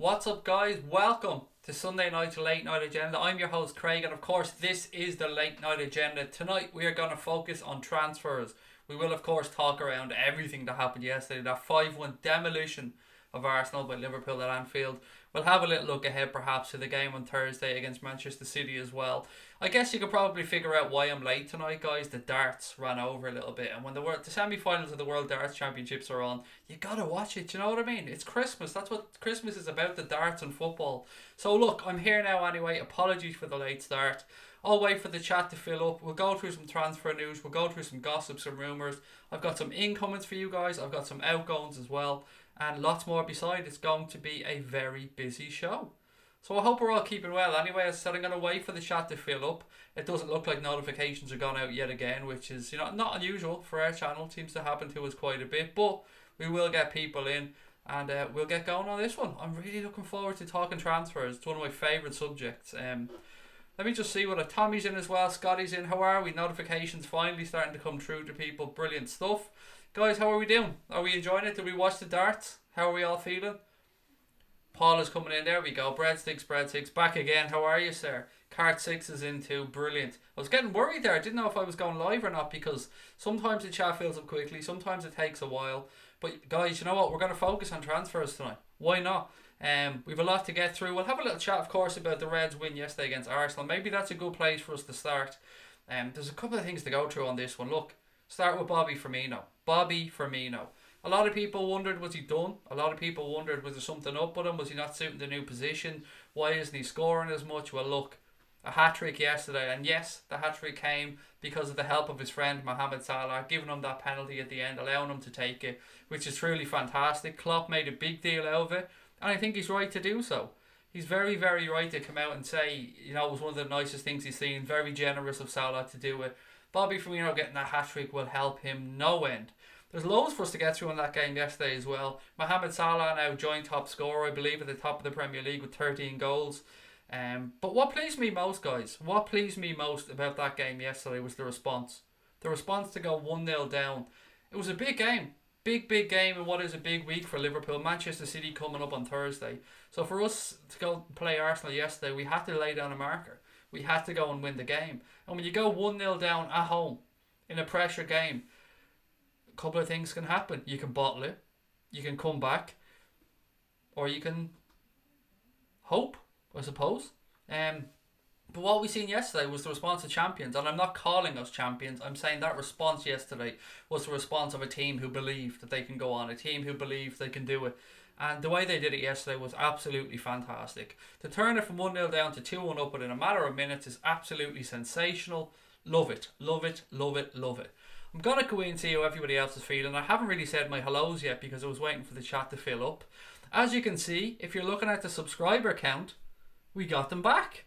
What's up, guys? Welcome to Sunday Night's Late Night Agenda. I'm your host, Craig, and of course, this is the Late Night Agenda. Tonight, we are going to focus on transfers. We will, of course, talk around everything that happened yesterday, that 5-1 demolition of Arsenal by Liverpool at Anfield. We'll have a little look ahead, perhaps, to the game on Thursday against Manchester City as well. I guess you could probably figure out why I'm late tonight, guys. The darts ran over a little bit, and when the semi-finals of the World Darts Championships are on, you gotta watch it. You know what I mean? It's Christmas. That's what Christmas is about, the darts and football. So look, I'm here now anyway. Apologies for the late start. I'll wait for the chat to fill up. We'll go through some transfer news. We'll go through some gossip, some rumours. I've got some incomings for you guys. I've got some outgoings as well. And lots more beside. It's going to be a very busy show. So I hope we're all keeping well. Anyway, as I said, I'm going to wait for the chat to fill up. It doesn't look like notifications are gone out yet again, which is, not unusual for our channel. It seems to happen to us quite a bit. But we will get people in and we'll get going on this one. I'm really looking forward to talking transfers. It's one of my favourite subjects. Let me just see what Tommy's in as well. Scotty's in. How are we? Notifications finally starting to come through to people. Brilliant stuff. Guys, how are we doing? Are we enjoying it? Did we watch the darts? How are we all feeling? Paul is coming in. There we go. Breadsticks, back again. How are you, sir? Cart 6 is in too. Brilliant. I was getting worried there. I didn't know if I was going live or not because sometimes the chat fills up quickly. Sometimes it takes a while. But guys, you know what? We're going to focus on transfers tonight. Why not? We've a lot to get through. We'll have a little chat, of course, about the Reds' win yesterday against Arsenal. Maybe that's a good place for us to start. There's a couple of things to go through on this one. Look, start with Bobby Firmino. A lot of people wondered, was he done? A lot of people wondered, was there something up with him? Was he not suiting the new position? Why isn't he scoring as much? Well, look, a hat-trick yesterday. And yes, the hat-trick came because of the help of his friend Mohamed Salah, giving him that penalty at the end, allowing him to take it, which is truly fantastic. Klopp made a big deal out of it, and I think he's right to do so. He's very, very right to come out and say, it was one of the nicest things he's seen. Very generous of Salah to do it. Bobby Firmino getting that hat-trick will help him no end. There's loads for us to get through in that game yesterday as well. Mohamed Salah now joint top scorer, I believe, at the top of the Premier League with 13 goals. But what pleased me most, guys, what pleased me most about that game yesterday was the response. The response to go 1-0 down. It was a big game. Big game in what is a big week for Liverpool. Manchester City coming up on Thursday. So for us to go play Arsenal yesterday, we had to lay down a marker. We had to go and win the game. And when you go 1-0 down at home in a pressure game, a couple of things can happen. You can bottle it, you can come back, or you can hope, I suppose. But what we seen yesterday was the response of champions, and I'm not calling us champions. I'm saying that response yesterday was the response of a team who believed that they can go on, a team who believed they can do it. And the way they did it yesterday was absolutely fantastic. To turn it from 1-0 down to 2-1 up within a matter of minutes is absolutely sensational. Love it. I'm going to go in and see how everybody else is feeling. I haven't really said my hellos yet because I was waiting for the chat to fill up. As you can see, if you're looking at the subscriber count, we got them back.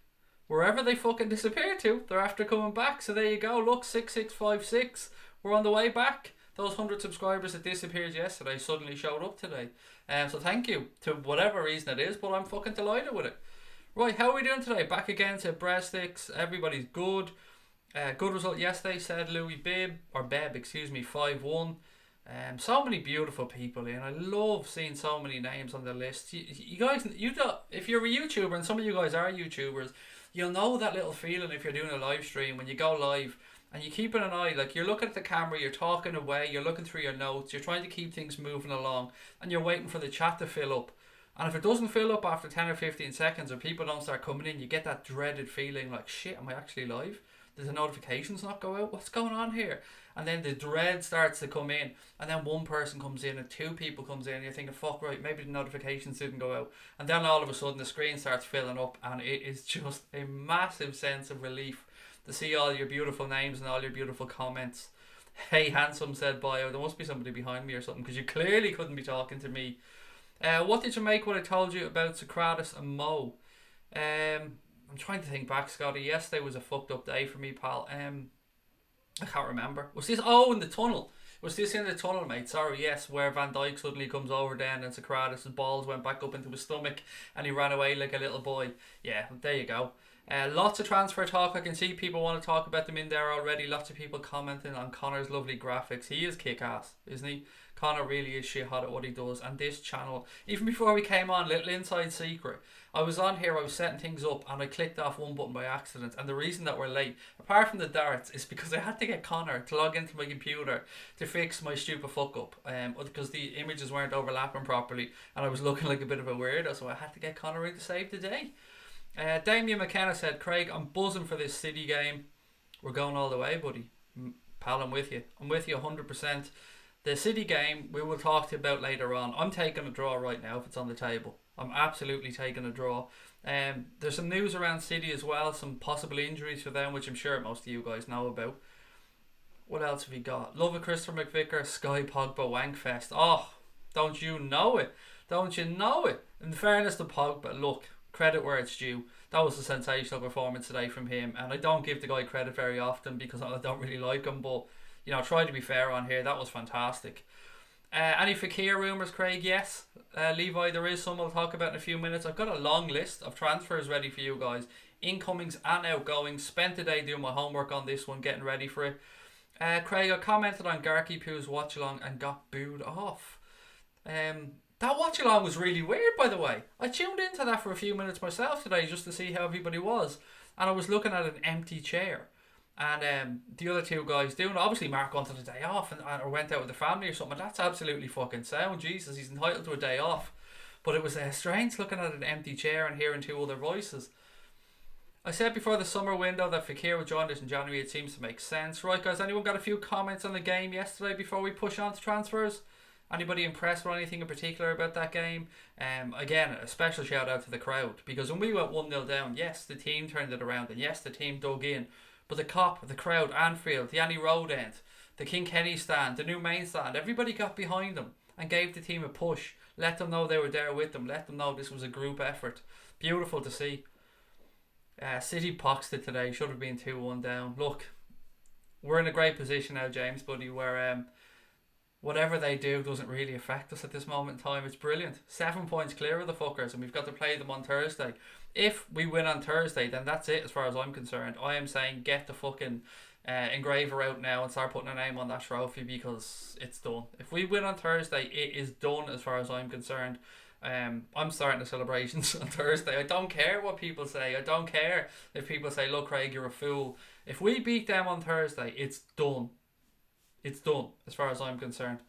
Wherever they fucking disappeared to, they're after coming back. So there you go. Look, 6656. We're on the way back. Those 100 subscribers that disappeared yesterday suddenly showed up today. So thank you to whatever reason it is, but I'm fucking delighted with it. Right, how are we doing today? Back again to breadsticks. Everybody's good. Good result yesterday, said Beb, 5-1. So many beautiful people in. I love seeing so many names on the list. You guys, if you're a YouTuber, and some of you guys are YouTubers, you'll know that little feeling if you're doing a live stream when you go live and you keep an eye, like you're looking at the camera, you're talking away, you're looking through your notes, you're trying to keep things moving along, and you're waiting for the chat to fill up. And if it doesn't fill up after 10 or 15 seconds, or people don't start coming in, you get that dreaded feeling like, shit, am I actually live? Did the notifications not go out? What's going on here? And then the dread starts to come in, and then one person comes in and two people comes in, and you're thinking, fuck, right, maybe the notifications didn't go out. And then all of a sudden the screen starts filling up, and it is just a massive sense of relief to see all your beautiful names and all your beautiful comments. Hey, handsome, said Bio. There must be somebody behind me or something, because you clearly couldn't be talking to me. What did you make what I told you about Socrates and Mo? I'm trying to think back, Scotty. Yesterday was a fucked up day for me, pal. I can't remember. Was this in the tunnel? Was this in the tunnel, mate? Sorry, yes, where Van Dijk suddenly comes over then and Socrates' balls went back up into his stomach and he ran away like a little boy. Yeah, there you go. Lots of transfer talk. I can see people want to talk about them in there already. Lots of people commenting on Connor's lovely graphics. He is kick-ass, isn't he? Connor really is shit hot at what he does, and this channel, even before we came on, little inside secret, I was on here, I was setting things up, and I clicked off one button by accident, and the reason that we're late, apart from the darts, is because I had to get Connor to log into my computer to fix my stupid fuck up, because the images weren't overlapping properly, and I was looking like a bit of a weirdo, so I had to get Connor in to save the day. Damien McKenna said, Craig, I'm buzzing for this City game. We're going all the way, buddy. Pal, I'm with you 100%. The City game we will talk to you about later on. I'm taking a draw right now if it's on the table. I'm absolutely taking a draw. There's some news around City as well, some possible injuries for them, which I'm sure most of you guys know about. What else have we got? Love of Christopher McVicker, Sky Pogba Wankfest. Oh, don't you know it? Don't you know it? In fairness to Pogba, look, credit where it's due. That was a sensational performance today from him, and I don't give the guy credit very often because I don't really like him, but you know, try to be fair on here. That was fantastic. Any Fekir rumours, Craig? Yes. Levi, there is some I'll talk about in a few minutes. I've got a long list of transfers ready for you guys. Incomings and outgoings. Spent the day doing my homework on this one, getting ready for it. Craig, I commented on Garky Poo's watch along and got booed off. That watch along was really weird, by the way. I tuned into that for a few minutes myself today just to see how everybody was, and I was looking at an empty chair. And the other two guys doing it. Obviously Mark wanted a day off or went out with the family or something. That's absolutely fucking sound. Jesus, he's entitled to a day off. But it was strange looking at an empty chair and hearing two other voices. I said before the summer window that Fekir would join us in January. It seems to make sense. Right, guys, anyone got a few comments on the game yesterday before we push on to transfers? Anybody impressed with anything in particular about that game? Again, a special shout out to the crowd. Because when we went 1-0 down, yes, the team turned it around. And yes, the team dug in. But the Cop, the crowd, Anfield, the Annie Road end, the King Kenny stand, the new main stand, everybody got behind them and gave the team a push. Let them know they were there with them. Let them know this was a group effort. Beautiful to see. City boxed it today. Should have been 2-1 down. Look, we're in a great position now, James, buddy, where whatever they do doesn't really affect us at this moment in time. It's brilliant. 7 points clear of the fuckers, and we've got to play them on Thursday. If we win on Thursday, then that's it as far as I'm concerned. I am saying get the fucking engraver out now and start putting a name on that trophy because it's done. If we win on Thursday, it is done as far as I'm concerned. I'm starting the celebrations on Thursday. I don't care what people say. I don't care if people say, look, Craig, you're a fool. If we beat them on Thursday, it's done. It's done as far as I'm concerned.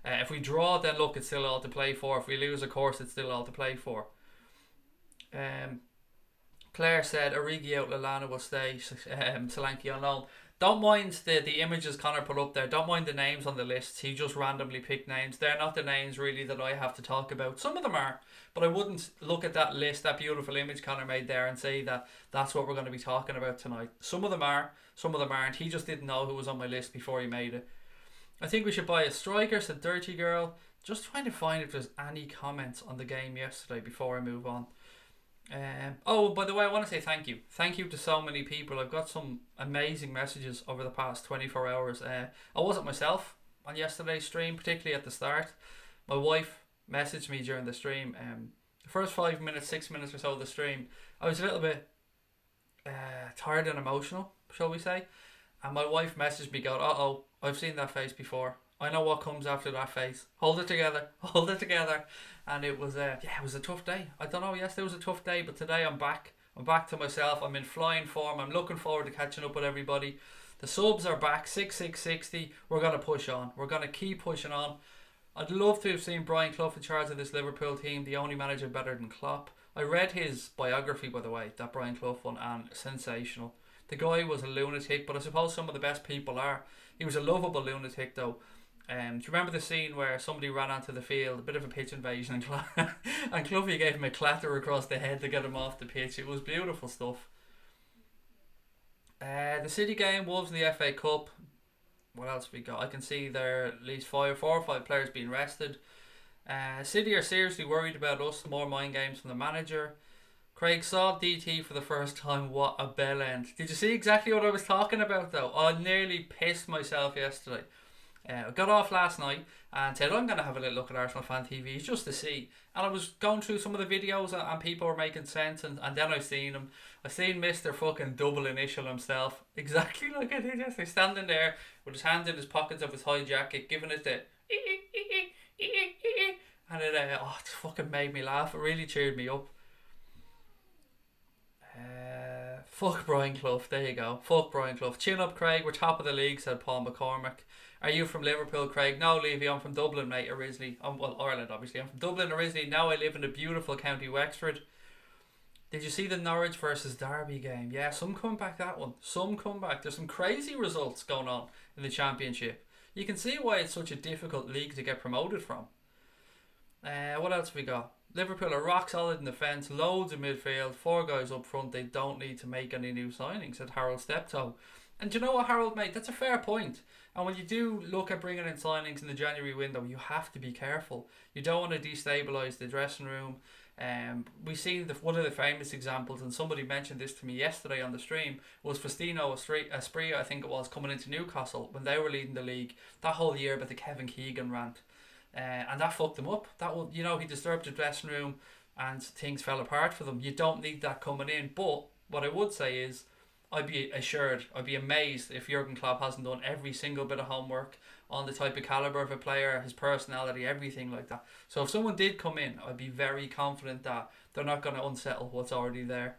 If we draw, then look, it's still all to play for. If we lose, of course, it's still all to play for. Claire said Origi out, Lallana will stay, Solanke on loan. Don't mind the images Connor put up there. Don't mind the names on the list. He just randomly picked names. They're not the names really that I have to talk about. Some of them are, but I wouldn't look at that list, that beautiful image Connor made there, and say that that's what we're going to be talking about tonight. Some of them are, some of them aren't. He just didn't know who was on my list before he made it. I think we should buy a striker, said Dirty Girl. Just trying to find if there's any comments on the game yesterday before I move on. Oh, by the way, I want to say thank you. Thank you to so many people. I've got some amazing messages over the past 24 hours. I wasn't myself on yesterday's stream, particularly at the start. My wife messaged me during the stream. The first 5 minutes, 6 minutes or so of the stream, I was a little bit tired and emotional, shall we say. And my wife messaged me going, uh-oh, I've seen that face before. I know what comes after that face. Hold it together. Hold it together. And it was it was a tough day. I don't know, yes, it was a tough day, but today I'm back. I'm back to myself. I'm in flying form. I'm looking forward to catching up with everybody. The subs are back, 6660. We're going to push on. We're going to keep pushing on. I'd love to have seen Brian Clough in charge of this Liverpool team, the only manager better than Klopp. I read his biography, by the way, that Brian Clough one, and sensational. The guy was a lunatic, but I suppose some of the best people are. He was a lovable lunatic, though. Do you remember the scene where somebody ran onto the field, a bit of a pitch invasion, and Cloughie gave him a clatter across the head to get him off the pitch? It was beautiful stuff. The City game, Wolves in the FA Cup. What else have we got? I can see there are at least 4 or 5 players being rested. City are seriously worried about us. More mind games from the manager. Craig saw DT for the first time. What a bell end. Did you see exactly what I was talking about though? I nearly pissed myself yesterday. I got off last night and said I'm going to have a little look at Arsenal Fan TV just to see. And I was going through some of the videos and people were making sense, and then I seen him. I seen Mr. fucking double initial himself. Exactly like I did yesterday. Standing there with his hands in his pockets of his high jacket, giving it the and it fucking made me laugh. It really cheered me up. Fuck Brian Clough. There you go. Fuck Brian Clough. Chin up, Craig. We're top of the league, said Paul McCormick. Are you from Liverpool, Craig? No, Levy. I'm from Dublin, mate. Originally, well, Ireland, obviously. I'm from Dublin originally. Now I live in the beautiful County Wexford. Did you see the Norwich versus Derby game? Yeah, some comeback that one. Some comeback. There's some crazy results going on in the Championship. You can see why it's such a difficult league to get promoted from. What else have we got? Liverpool are rock solid in defence, loads of midfield, 4 guys up front. They don't need to make any new signings, said Harold Steptoe. And do you know what, Harold, mate? That's a fair point. And when you do look at bringing in signings in the January window, you have to be careful. You don't want to destabilise the dressing room. We've seen one of the famous examples, and somebody mentioned this to me yesterday on the stream, was Faustino Asprilla, I think it was, coming into Newcastle when they were leading the league. That whole year about the Kevin Keegan rant. And that fucked them up. He disturbed the dressing room and things fell apart for them. You don't need that coming in. But what I would say is, I'd be amazed if Jurgen Klopp hasn't done every single bit of homework on the type of calibre of a player, his personality, everything like that. So if someone did come in, I'd be very confident that they're not going to unsettle what's already there.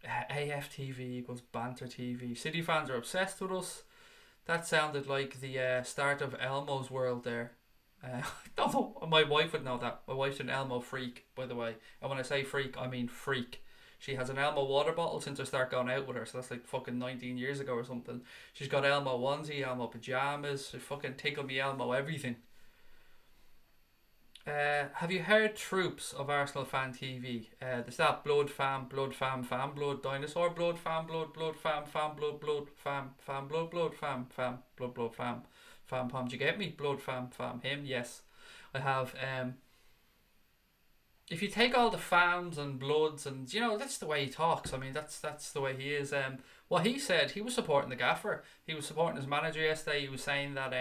AFTV equals banter TV. City fans are obsessed with us. That sounded like the start of Elmo's world there. No, my wife would know that. My wife's an Elmo freak, by the way. And when I say freak, I mean freak. She has an Elmo water bottle since I start going out with her, so that's like fucking 19 years ago or something. She's got Elmo onesie, Elmo pajamas, she fucking tickle me Elmo everything. Have you heard Troops of Arsenal Fan TV? There's that Blood Fam, Blood Dinosaur, Blood Fam, Blood Fam, Blood Fam, Blood Fam, Blood Fam, Pam. Do you get me? Blood Fam, him, yes. I have, if you take all the fams and bloods and, that's the way he talks. I mean, that's the way he is. What he said, he was supporting the gaffer. He was supporting his manager yesterday. He was saying that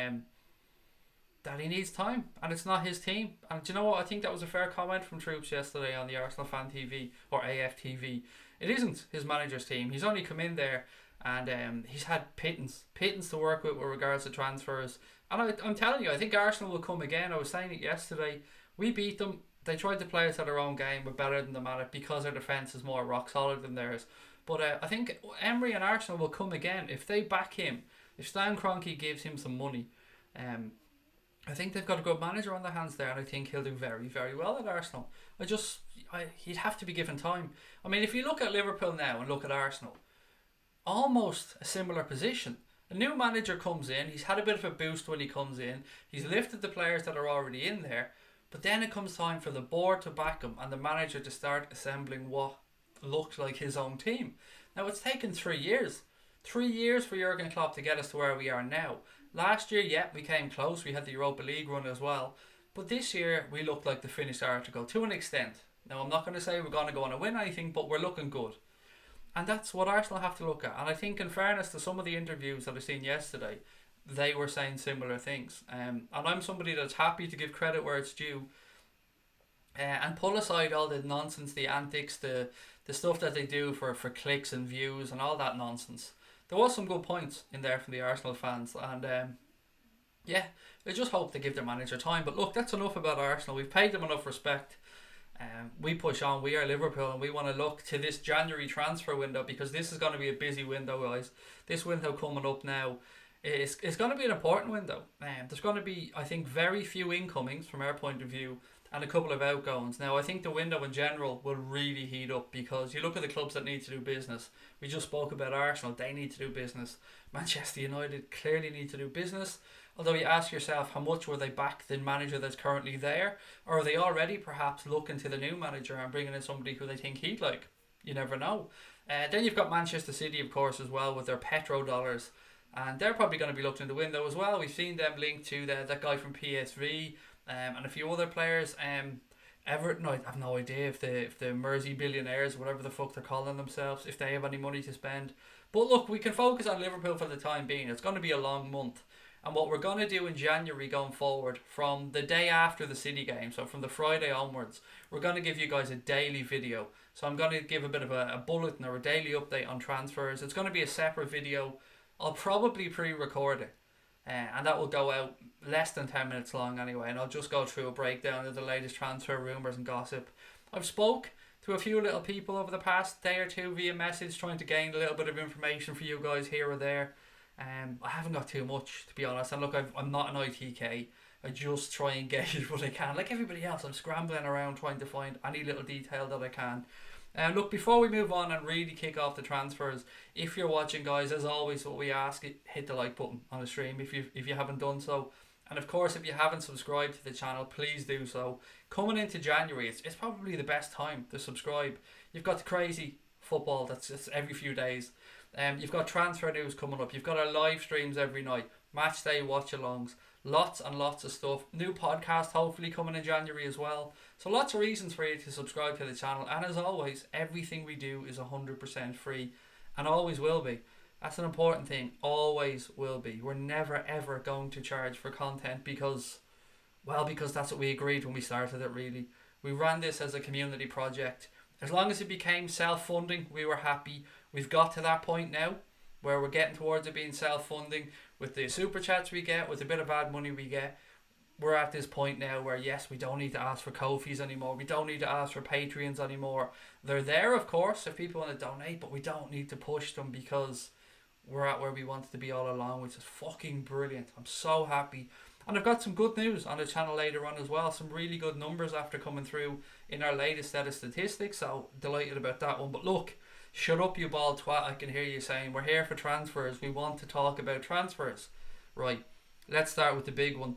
that he needs time and it's not his team. And do you know what? I think that was a fair comment from Troops yesterday on the Arsenal Fan TV or AFTV. It isn't his manager's team. He's only come in there and he's had pittance to work with regards to transfers. And I'm telling you, I think Arsenal will come again. I was saying it yesterday. We beat them. They tried to play us at their own game. We're better than them at it because their defence is more rock solid than theirs. But I think Emery and Arsenal will come again if they back him. If Stan Kroenke gives him some money, I think they've got a good manager on their hands there, and I think he'll do very, very well at Arsenal. He'd have to be given time. I mean, if you look at Liverpool now and look at Arsenal, almost a similar position. A new manager comes in. He's had a bit of a boost when he comes in. He's lifted the players that are already in there. But then it comes time for the board to back him and the manager to start assembling what looks like his own team. Now, it's taken 3 years. 3 years for Jurgen Klopp to get us to where we are now. Last year, yeah, we came close. We had the Europa League run as well. But this year, we looked like the finished article to an extent. Now, I'm not going to say we're going to go on and win anything, but we're looking good. And that's what Arsenal have to look at. And I think, in fairness to some of the interviews that I've seen yesterday, they were saying similar things. And I'm somebody that's happy to give credit where it's due. And pull aside all the nonsense, the antics, the stuff that they do for clicks and views and all that nonsense. There was some good points in there from the Arsenal fans. And I just hope they give their manager time. But look, that's enough about Arsenal. We've paid them enough respect. We push on. We are Liverpool, and we want to look to this January transfer window because this is going to be a busy window, guys. This window coming up now, it's going to be an important window. There's going to be, I think, very few incomings from our point of view and a couple of outgoings. Now, I think the window in general will really heat up because you look at the clubs that need to do business. We just spoke about Arsenal. They need to do business. Manchester United clearly need to do business. Although you ask yourself, how much will they back the manager that's currently there? Or are they already perhaps looking to the new manager and bringing in somebody who they think he'd like? You never know. Then you've got Manchester City, of course, as well, with their petrodollars. And they're probably going to be looking in the window as well. We've seen them linked to that guy from PSV and a few other players. Everton, I have no idea if the Mersey billionaires, whatever the fuck they're calling themselves, if they have any money to spend. But look, we can focus on Liverpool for the time being. It's going to be a long month. And what we're going to do in January going forward, from the day after the City game, so from the Friday onwards, we're going to give you guys a daily video. So I'm going to give a bit of a bulletin or a daily update on transfers. It's going to be a separate video. I'll probably pre-record it. and that will go out less than 10 minutes long anyway, and I'll just go through a breakdown of the latest transfer rumours and gossip. I've spoke to a few little people over the past day or two via message, trying to gain a little bit of information for you guys here or there. I haven't got too much, to be honest, and look, I'm not an ITK. I just try and gauge what I can. Like everybody else, I'm scrambling around trying to find any little detail that I can. Look, before we move on and really kick off the transfers, if you're watching, guys, as always, what we ask, hit the like button on the stream if you haven't done so. And of course, if you haven't subscribed to the channel, please do so. Coming into January, it's probably the best time to subscribe. You've got the crazy football that's just every few days. You've got transfer news coming up. You've got our live streams every night, match day watch-alongs, lots and lots of stuff. New podcast hopefully coming in January as well. So lots of reasons for you to subscribe to the channel. And as always, everything we do is 100% free and always will be. That's an important thing. Always will be. We're never ever going to charge for content because that's what we agreed when we started it, really. We ran this as a community project. As long as it became self-funding, we were happy. We've got to that point now where we're getting towards it being self-funding with the super chats we get, with a bit of ad money we get. We're at this point now where, yes, we don't need to ask for Ko-fis anymore. We don't need to ask for Patreons anymore. They're there, of course, if people want to donate, but we don't need to push them because we're at where we wanted to be all along, which is fucking brilliant. I'm so happy. And I've got some good news on the channel later on as well. Some really good numbers after coming through in our latest set of statistics. So delighted about that one. But look, shut up, you bald twat. I can hear you saying we're here for transfers. We want to talk about transfers. Right, let's start with the big one.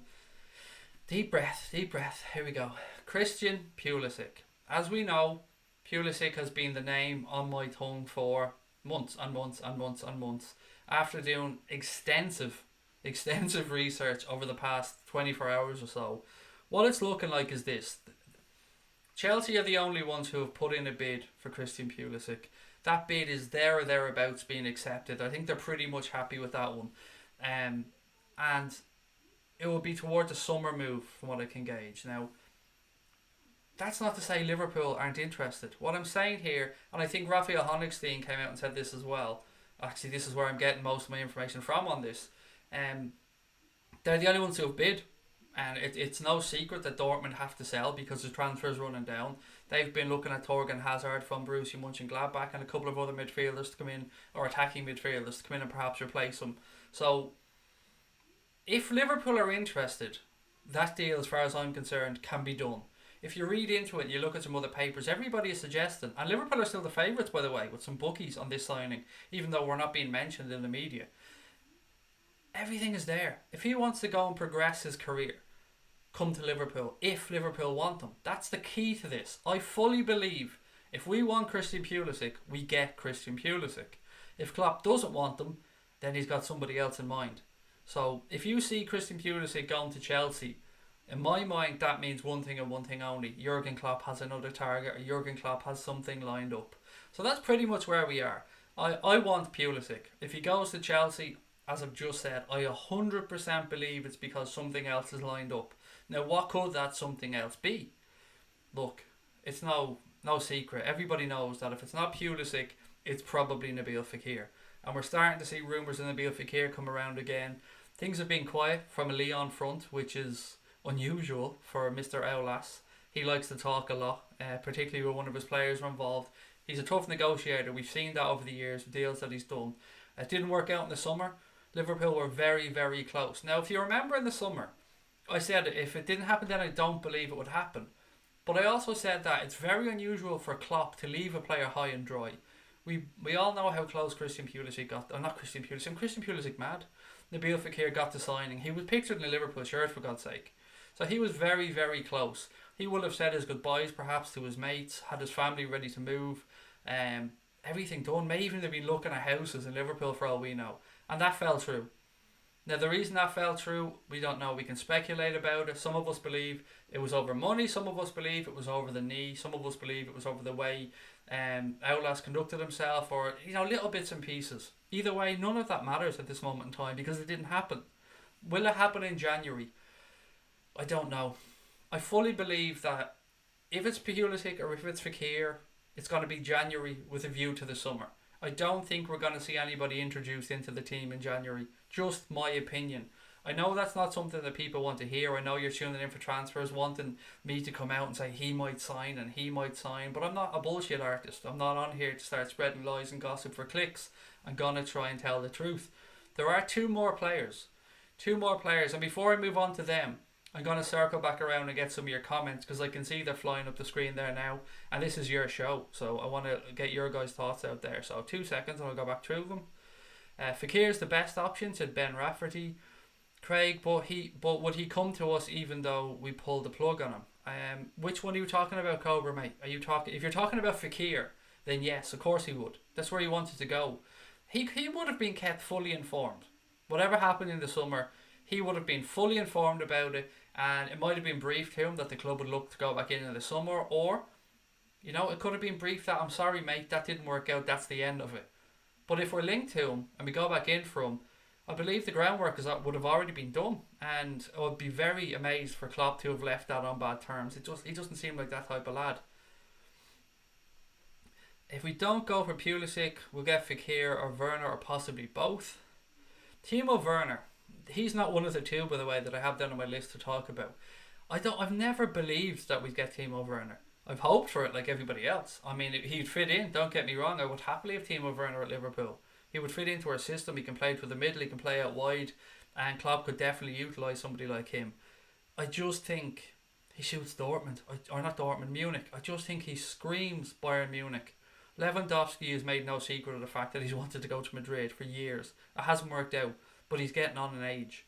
Deep breath, deep breath. Here we go. Christian Pulisic. As we know, Pulisic has been the name on my tongue for months and months and months and months. After doing extensive research over the past 24 hours or so, what it's looking like is this. Chelsea are the only ones who have put in a bid for Christian Pulisic. That bid is there or thereabouts being accepted. I think they're pretty much happy with that one. And it will be towards a summer move from what I can gauge. Now, that's not to say Liverpool aren't interested. What I'm saying here, and I think Raphael Honigstein came out and said this as well. Actually, this is where I'm getting most of my information from on this. They're the only ones who have bid. And it's no secret that Dortmund have to sell because the transfer's running down. They've been looking at Torgan Hazard from Borussia Mönchengladbach and a couple of other midfielders to come in, or attacking midfielders to come in and perhaps replace them. So, if Liverpool are interested, that deal, as far as I'm concerned, can be done. If you read into it and you look at some other papers, everybody is suggesting, and Liverpool are still the favourites, by the way, with some bookies on this signing, even though we're not being mentioned in the media. Everything is there. If he wants to go and progress his career, come to Liverpool, if Liverpool want him. That's the key to this. I fully believe if we want Christian Pulisic, we get Christian Pulisic. If Klopp doesn't want them, then he's got somebody else in mind. So if you see Christian Pulisic going to Chelsea, in my mind that means one thing and one thing only. Jurgen Klopp has another target, or Jurgen Klopp has something lined up. So that's pretty much where we are. I want Pulisic. If he goes to Chelsea, as I've just said, I 100% believe it's because something else is lined up. Now, what could that something else be? Look, it's no secret. Everybody knows that if it's not Pulisic, it's probably Nabil Fekir. And we're starting to see rumours of Nabil Fekir come around again. Things have been quiet from a Leon front, which is unusual for Mr. Aulas. He likes to talk a lot, particularly when one of his players are involved. He's a tough negotiator. We've seen that over the years, the deals that he's done. It didn't work out in the summer. Liverpool were very, very close. Now, if you remember in the summer, I said if it didn't happen then I don't believe it would happen. But I also said that it's very unusual for Klopp to leave a player high and dry. We all know how close Christian Pulisic got. Not Christian Pulisic. I'm Christian Pulisic mad. Nabil Fekir got the signing. He was pictured in a Liverpool shirt, for God's sake. So he was very, very close. He would have said his goodbyes perhaps to his mates, had his family ready to move, everything done. May even have been looking at houses in Liverpool for all we know. And that fell through. Now, the reason that fell through, we don't know. We can speculate about it. Some of us believe it was over money. Some of us believe it was over the knee. Some of us believe it was over the way Aulas conducted himself, or little bits and pieces. Either way, none of that matters at this moment in time because it didn't happen. Will it happen in January? I don't know. I fully believe that if it's Pulisic or if it's Fekir, it's going to be January with a view to the summer. I don't think we're going to see anybody introduced into the team in January. Just my opinion. I know that's not something that people want to hear. I know you're tuning in for transfers, wanting me to come out and say he might sign and he might sign, but I'm not a bullshit artist. I'm not on here to start spreading lies and gossip for clicks. I'm gonna try and tell the truth. There are two more players. Two more players, and before I move on to them, I'm going to circle back around and get some of your comments because I can see they're flying up the screen there now, and this is your show, so I want to get your guys' thoughts out there. So 2 seconds and I'll go back through them. Fakir's the best option, said Ben Rafferty. Craig, but would he come to us even though we pulled the plug on him? Which one are you talking about, Cobra, mate? If you're talking about Fakir, then yes, of course he would. That's where he wanted to go. He would have been kept fully informed. Whatever happened in the summer, he would have been fully informed about it, and it might have been briefed to him that the club would look to go back in the summer, or, it could have been briefed that, I'm sorry mate, that didn't work out, that's the end of it. But if we're linked to him and we go back in for him, I believe the groundwork would have already been done, and I would be very amazed for Klopp to have left that on bad terms. He doesn't seem like that type of lad. If we don't go for Pulisic, we'll get Fekir or Werner or possibly both. Timo Werner, he's not one of the two, by the way, that I have down on my list to talk about. I've never believed that we'd get Timo Werner. I've hoped for it like everybody else. I mean, he'd fit in, don't get me wrong. I would happily have Timo Werner at Liverpool. He would fit into our system. He can play through the middle, he can play out wide, and Klopp could definitely utilise somebody like him. I just think he suits Dortmund, or not Dortmund, Munich. I just think he screams Bayern Munich. Lewandowski has made no secret of the fact that he's wanted to go to Madrid for years. It hasn't worked out, but he's getting on in age.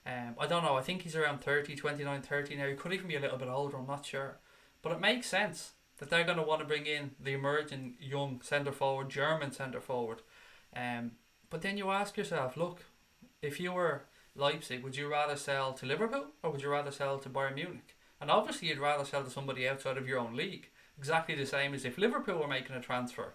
I don't know, I think he's around 30, 29, 30 now. He could even be a little bit older, I'm not sure. But it makes sense that they're going to want to bring in the emerging young centre-forward, German centre-forward. But then you ask yourself, look, if you were Leipzig, would you rather sell to Liverpool or would you rather sell to Bayern Munich? And obviously you'd rather sell to somebody outside of your own league. Exactly the same as if Liverpool were making a transfer.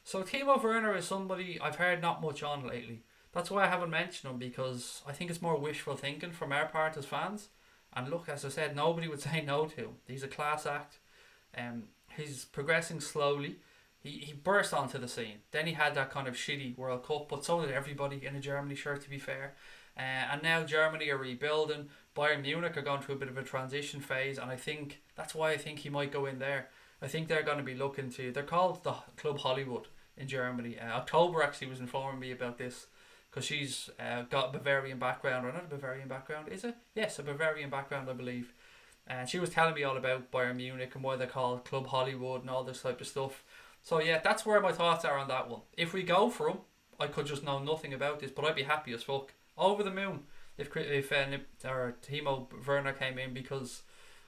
So Timo Werner is somebody I've heard not much on lately. That's why I haven't mentioned him, because I think it's more wishful thinking from our part as fans. And look, as I said, nobody would say no to him. He's a class act. He's progressing slowly. He burst onto the scene. Then he had that kind of shitty World Cup, but so did everybody in a Germany shirt, to be fair. And now Germany are rebuilding. Bayern Munich are going through a bit of a transition phase, and that's why I think he might go in there. I think they're going to be looking to... They're called the Club Hollywood in Germany. October actually was informing me about this, because she's got a Bavarian background, or not a Bavarian background, is it? Yes, a Bavarian background, I believe. And she was telling me all about Bayern Munich and why they're called Club Hollywood and all this type of stuff. So yeah, that's where my thoughts are on that one. If we go for him, I could just know nothing about this, but I'd be happy as fuck. Over the moon if Timo Werner came in, because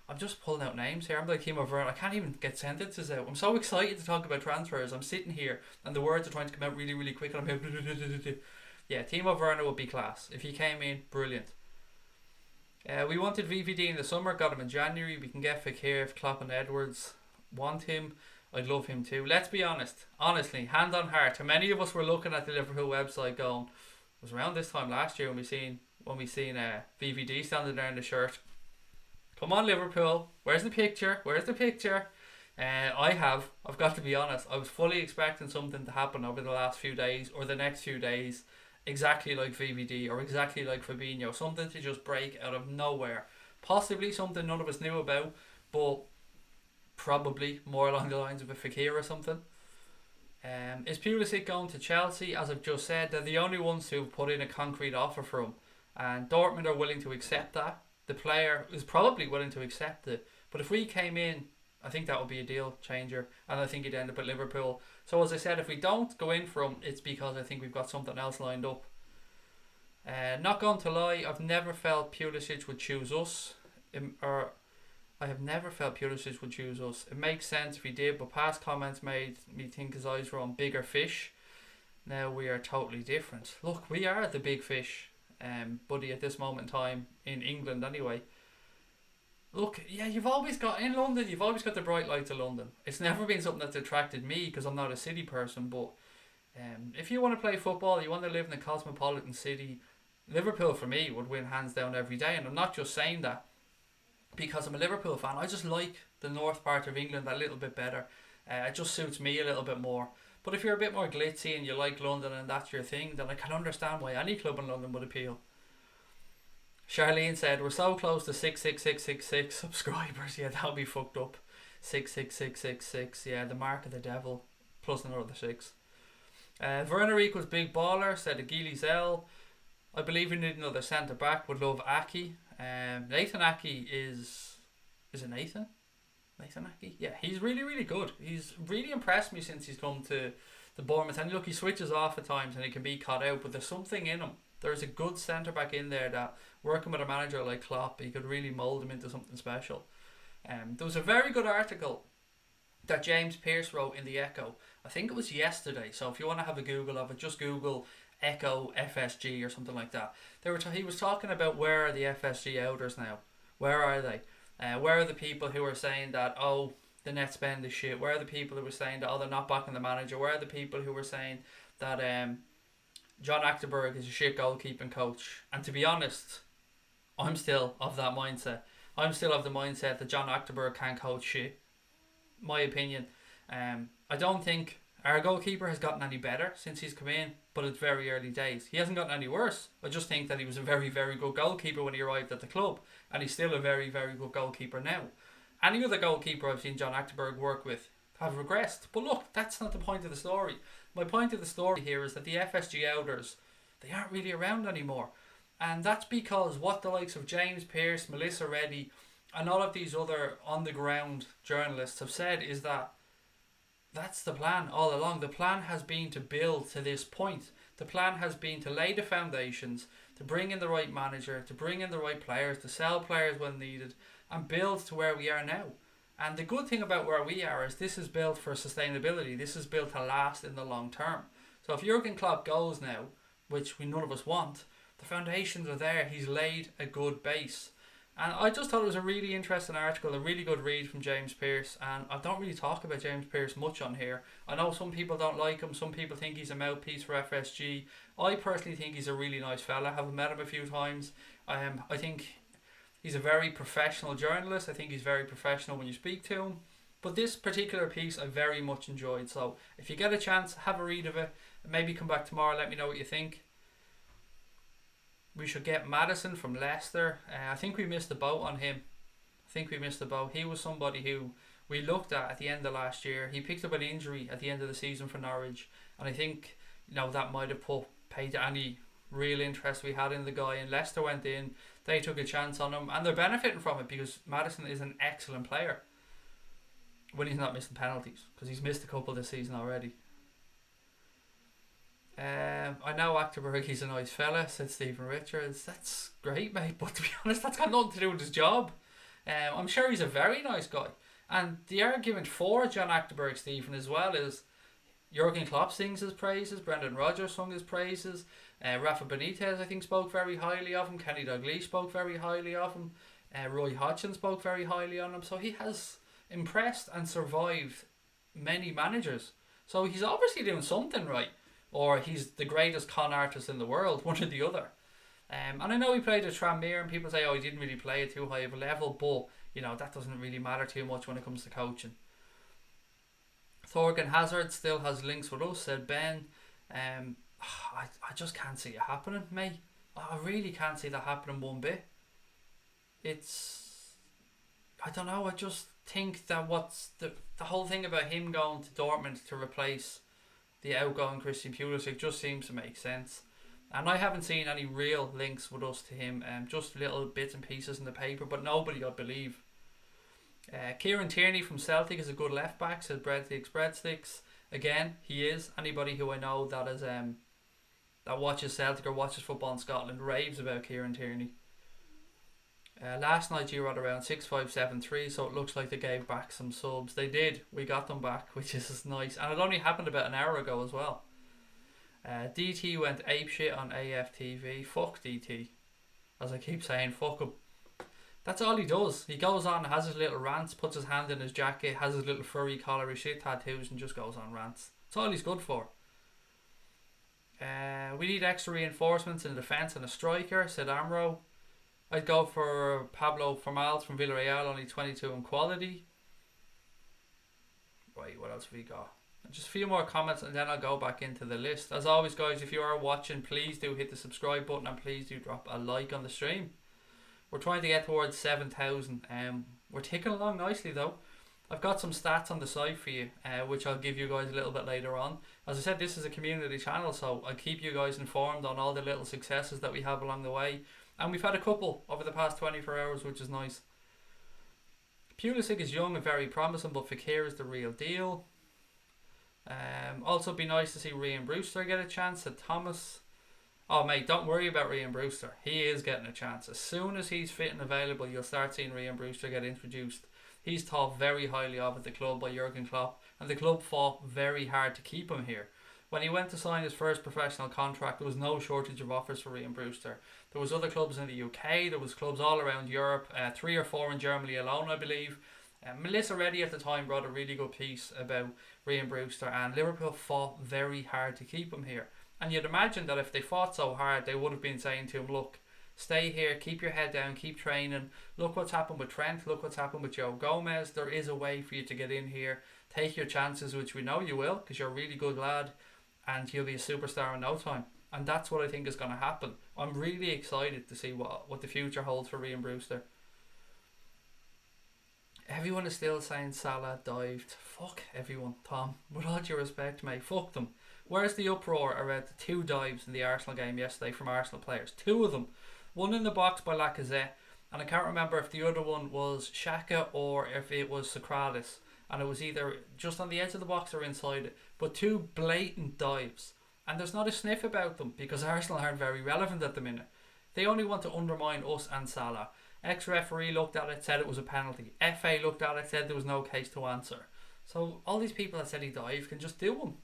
I'm just pulling out names here. I'm like Timo Werner. I can't even get sentences out. I'm so excited to talk about transfers. I'm sitting here and the words are trying to come out really, really quick, and I'm here. Yeah, Timo Werner would be class. If he came in, brilliant. We wanted VVD in the summer, got him in January. We can get Fekir if Klopp and Edwards want him. I'd love him too. Let's be honest. Honestly, hand on heart, how many of us were looking at the Liverpool website going, it was around this time last year when we seen VVD standing there in the shirt. Come on Liverpool, where's the picture? I've got to be honest, I was fully expecting something to happen over the last few days or the next few days, exactly like VVD or exactly like Fabinho, something to just break out of nowhere. Possibly something none of us knew about, but probably more along the lines of a Fekir or something. Is Pulisic going to Chelsea? As I've just said, they're the only ones who've put in a concrete offer for him, and Dortmund are willing to accept that. The player is probably willing to accept it, but if we came in, I think that would be a deal changer, and I think he'd end up at Liverpool. So as I said, if we don't go in for him, it's because I think we've got something else lined up. Not going to lie, I've never felt Pulisic would choose us, I have never felt Pulisic would choose us. It makes sense if he did, but past comments made me think his eyes were on bigger fish. Now we are totally different. Look, we are the big fish, buddy, at this moment in time, in England anyway. Look, yeah, you've always got the bright lights of London. It's never been something that's attracted me because I'm not a city person, but if you want to play football, you want to live in a cosmopolitan city, Liverpool for me would win hands down every day. And I'm not just saying that because I'm a Liverpool fan. I just like the north part of England a little bit better. It just suits me a little bit more. But if you're a bit more glitzy and you like London and that's your thing, then I can understand why any club in London would appeal. Charlene said, we're so close to 66666 subscribers. Yeah, that'll be fucked up. 66666. Yeah, the mark of the devil. Plus another 6. Werner equals big baller, said Aguili Zell. I believe we need another centre back. Would love Aki. Nathan Aki is it Nathan? Nathan Aki? Yeah, he's really, really good. He's really impressed me since he's come to the Bournemouth. And look, he switches off at times and he can be caught out, but there's something in him. There's a good centre back in there that, working with a manager like Klopp, he could really mould him into something special. There was a very good article that James Pearce wrote in the Echo. I think it was yesterday. So if you want to have a Google of it, just Google Echo FSG or something like that. He was talking about, where are the FSG outers now? Where are they? Where are the people who are saying that, oh, the net spend is shit? Where are the people who were saying that, oh, they're not backing the manager? Where are the people who were saying that John Achterberg is a shit goalkeeping coach? And to be honest, I'm still of that mindset. I'm still of the mindset that John Achterberg can't coach shit. My opinion. I don't think our goalkeeper has gotten any better since he's come in, but it's very early days. He hasn't gotten any worse. I just think that he was a very, very good goalkeeper when he arrived at the club, and he's still a very, very good goalkeeper now. Any other goalkeeper I've seen John Achterberg work with have regressed. But look, that's not the point of the story. My point of the story here is that the FSG outers, they aren't really around anymore. And that's because what the likes of James Pearce, Melissa Reddy, and all of these other on-the-ground journalists have said is that that's the plan all along. The plan has been to build to this point. The plan has been to lay the foundations, to bring in the right manager, to bring in the right players, to sell players when needed, and build to where we are now. And the good thing about where we are is this is built for sustainability. This is built to last in the long term. So if Jurgen Klopp goes now, which we none of us want, the foundations are there. He's laid a good base. And I just thought it was a really interesting article, a really good read from James Pearce. And I don't really talk about James Pearce much on here. I know some people don't like him. Some people think he's a mouthpiece for FSG. I personally think he's a really nice fella. I haven't met him a few times. I think he's a very professional journalist. I think he's very professional when you speak to him. But this particular piece I very much enjoyed. So if you get a chance, have a read of it. And maybe come back tomorrow, let me know what you think. We should get Maddison from Leicester. I think we missed the boat on him. He was somebody who we looked at the end of last year. He picked up an injury at the end of the season for Norwich. And I think that might have put paid to any real interest we had in the guy. And Leicester went in. They took a chance on him. And they're benefiting from it because Maddison is an excellent player. When he's not missing penalties. Because he's missed a couple this season already. I know Achterberg, he's a nice fella, said Stephen Richards. That's great, mate, but to be honest, that's got nothing to do with his job. I'm sure he's a very nice guy. And the argument for John Achterberg, Stephen, as well, is Jurgen Klopp sings his praises, Brendan Rodgers sung his praises, Rafa Benitez, I think, spoke very highly of him, Kenny Dalglish spoke very highly of him, Roy Hodgson spoke very highly on him, so he has impressed and survived many managers. So he's obviously doing something right. Or he's the greatest con artist in the world, one or the other. And I know he played at Tranmere and people say, oh, he didn't really play at too high of a level, but, that doesn't really matter too much when it comes to coaching. Thorgan Hazard still has links with us, said Ben. I just can't see it happening, mate. I really can't see that happening one bit. I don't know, I just think that what's the whole thing about him going to Dortmund to replace the outgoing Christian Pulisic just seems to make sense. And I haven't seen any real links with us to him, just little bits and pieces in the paper, but nobody I believe. Kieran Tierney from Celtic is a good left back, says Breadsticks. Again, he is. Anybody who I know that is that watches Celtic or watches football in Scotland raves about Kieran Tierney. Last night you were at around 6,573, so it looks like they gave back some subs. They did. We got them back, which is nice. And it only happened about an hour ago as well. DT went apeshit on AFTV. Fuck DT. As I keep saying, fuck him. That's all he does. He goes on, has his little rants, puts his hand in his jacket, has his little furry collar, his shit tattoos, and just goes on rants. That's all he's good for. We need extra reinforcements in the defence and a striker, said Amro. I'd go for Pablo Formals from Villarreal, only 22 in quality. Right, what else have we got? Just a few more comments and then I'll go back into the list. As always, guys, if you are watching, please do hit the subscribe button and please do drop a like on the stream. We're trying to get towards 7,000. We're ticking along nicely though. I've got some stats on the site for you, which I'll give you guys a little bit later on. As I said, this is a community channel, so I'll keep you guys informed on all the little successes that we have along the way. And we've had a couple over the past 24 hours, which is nice. Pulisic is young and very promising, but Fekir is the real deal. Also, be nice to see Ryan Brewster get a chance at Thomas. Oh, mate, don't worry about Ryan Brewster. He is getting a chance. As soon as he's fit and available, you'll start seeing Ryan Brewster get introduced. He's thought very highly of at the club by Jurgen Klopp, and the club fought very hard to keep him here. When he went to sign his first professional contract, there was no shortage of offers for Ryan Brewster. There was other clubs in the UK, there was clubs all around Europe, 3 or 4 in Germany alone, I believe. Melissa Reddy at the time wrote a really good piece about Ryan Brewster, and Liverpool fought very hard to keep him here. And you'd imagine that if they fought so hard, they would have been saying to him, look, stay here, keep your head down, keep training. Look what's happened with Trent, look what's happened with Joe Gomez. There is a way for you to get in here. Take your chances, which we know you will, because you're a really good lad, and you'll be a superstar in no time. And that's what I think is going to happen. I'm really excited to see what the future holds for Ryan Brewster. Everyone is still saying Salah dived. Fuck everyone, Tom. With all due respect, mate, fuck them. Where's the uproar around the 2 dives in the Arsenal game yesterday from Arsenal players? 2 of them. One in the box by Lacazette, and I can't remember if the other one was Xhaka or if it was Socrates. And it was either just on the edge of the box or inside it. But 2 blatant dives. And there's not a sniff about them because Arsenal aren't very relevant at the minute. They only want to undermine us and Salah. Ex-referee looked at it, said it was a penalty. FA looked at it, said there was no case to answer. So all these people that said he dived can just do them.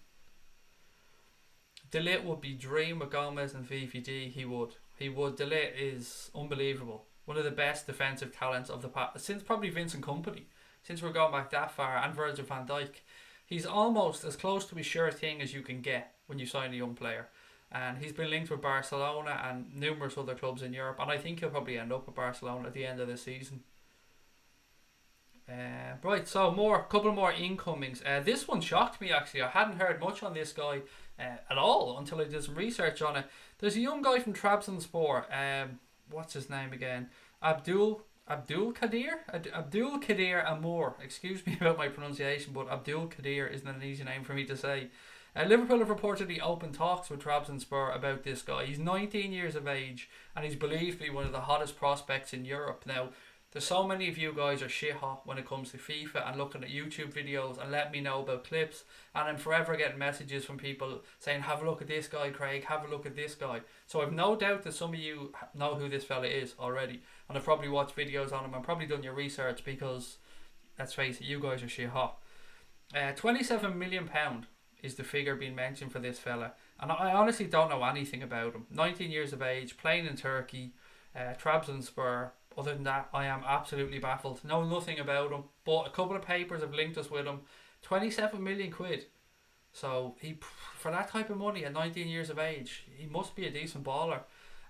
De Ligt would be dream with Gomez and VVD. He would. De Ligt is unbelievable. One of the best defensive talents of the past, since probably Vincent Kompany. Since we're going back that far, and Virgil van Dijk. He's almost as close to a sure thing as you can get when you sign a young player. And he's been linked with Barcelona and numerous other clubs in Europe. And I think he'll probably end up with Barcelona at the end of the season. Right, so couple more incomings. This one shocked me actually. I hadn't heard much on this guy at all until I did some research on it. There's a young guy from Trabzonspor. What's his name again? Abdul Kadir Amour. Excuse me about my pronunciation, but Abdul Kadir isn't an easy name for me to say. Liverpool have reportedly opened talks with Trabzonspor about this guy. He's 19 years of age and he's believed to be one of the hottest prospects in Europe. Now, there's so many of you guys are shit hot when it comes to FIFA and looking at YouTube videos and let me know about clips, and I'm forever getting messages from people saying, have a look at this guy, Craig, have a look at this guy. So I've no doubt that some of you know who this fella is already, and I've probably watched videos on him and probably done your research because, let's face it, you guys are shit hot. £27 million is the figure being mentioned for this fella, and I honestly don't know anything about him. 19 years of age, playing in Turkey, Trabzonspor. Other than that, I am absolutely baffled. Know nothing about him, but a couple of papers have linked us with him. 27 million quid. So he, for that type of money at 19 years of age, he must be a decent baller.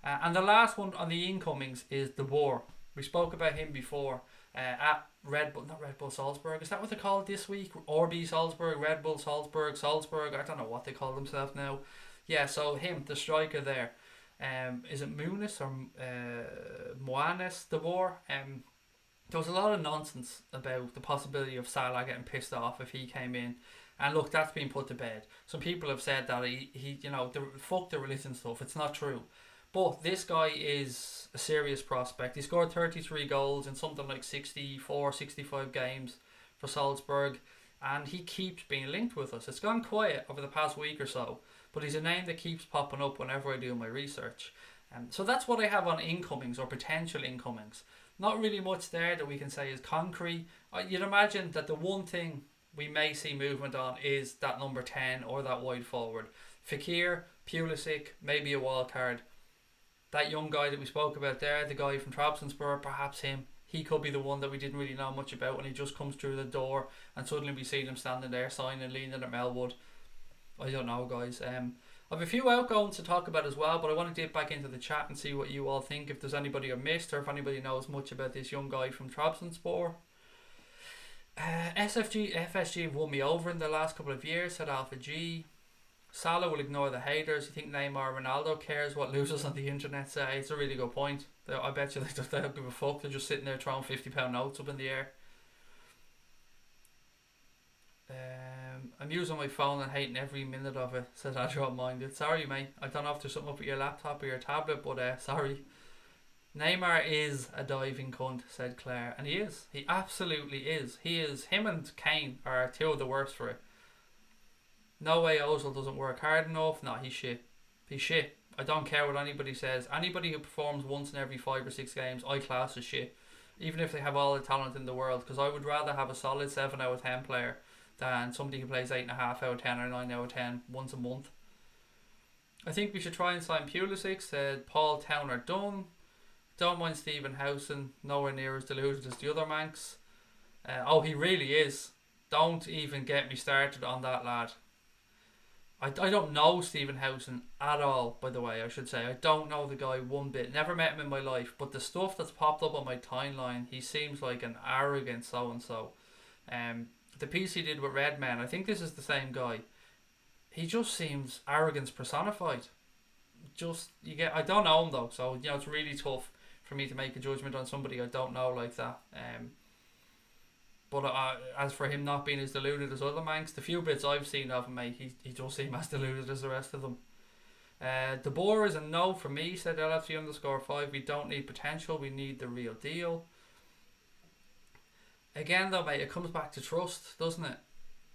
And the last one on the incomings is De Boer. We spoke about him before at not Red Bull Salzburg. Is that what they call it this week? RB Salzburg, Red Bull Salzburg. I don't know what they call themselves now. Yeah, so him, the striker there. Is it Muniz or Moanes De Boer? There was a lot of nonsense about the possibility of Salah getting pissed off if he came in, and look, that's been put to bed. Some people have said that he fuck the religion stuff. It's not true, but this guy is a serious prospect. He scored 33 goals in something like 65 games for Salzburg, and he keeps being linked with us. It's gone quiet over the past week or so, but he's a name that keeps popping up whenever I do my research. So that's what I have on incomings or potential incomings. Not really much there that we can say is concrete. You'd imagine that the one thing we may see movement on is that number 10 or that wide forward. Fekir, Pulisic, maybe a wild card. That young guy that we spoke about there, the guy from Trabzonspor, perhaps him. He could be the one that we didn't really know much about when he just comes through the door and suddenly we see him standing there signing, leaning at Melwood. I don't know, guys. I have a few outgoings to talk about as well, but I want to dip back into the chat and see what you all think, if there's anybody I missed or if anybody knows much about this young guy from Trabzonspor. FSG have won me over in the last couple of years, said Alpha G. Salah will ignore the haters. You think Neymar and Ronaldo cares what losers on the internet say? It's a really good point. I bet you they don't give a fuck. They're just sitting there throwing £50 notes up in the air. I'm using my phone and hating every minute of it, says Andrew Minded. Sorry, mate. I don't know if there's something up with your laptop or your tablet, but sorry. Neymar is a diving cunt, said Claire. And he is. He absolutely is. He is. Him and Kane are two of the worst for it. No way Ozil doesn't work hard enough. No, he's shit. He's shit. I don't care what anybody says. Anybody who performs once in every 5 or 6 games, I class as shit. Even if they have all the talent in the world. Because I would rather have a solid 7 out of 10 player than somebody who plays 8.5 out of 10 or 9 out of 10 once a month. I think we should try and sign Pulisic, said Paul Towner Dunn. Don't mind Stephen Howson, nowhere near as deluded as the other Manx. He really is. Don't even get me started on that lad. I don't know Stephen Howson at all, by the way, I should say. I don't know the guy one bit. Never met him in my life. But the stuff that's popped up on my timeline, he seems like an arrogant so-and-so. The piece he did with Redmen, I think this is the same guy. He just seems arrogance personified. I don't know him though, so it's really tough for me to make a judgment on somebody I don't know like that. But as for him not being as deluded as other Manx, the few bits I've seen of him, mate, he does seem as deluded as the rest of them. De Boer is a no for me, said LFC_5. We don't need potential, we need the real deal. Again though, mate, it comes back to trust, doesn't it?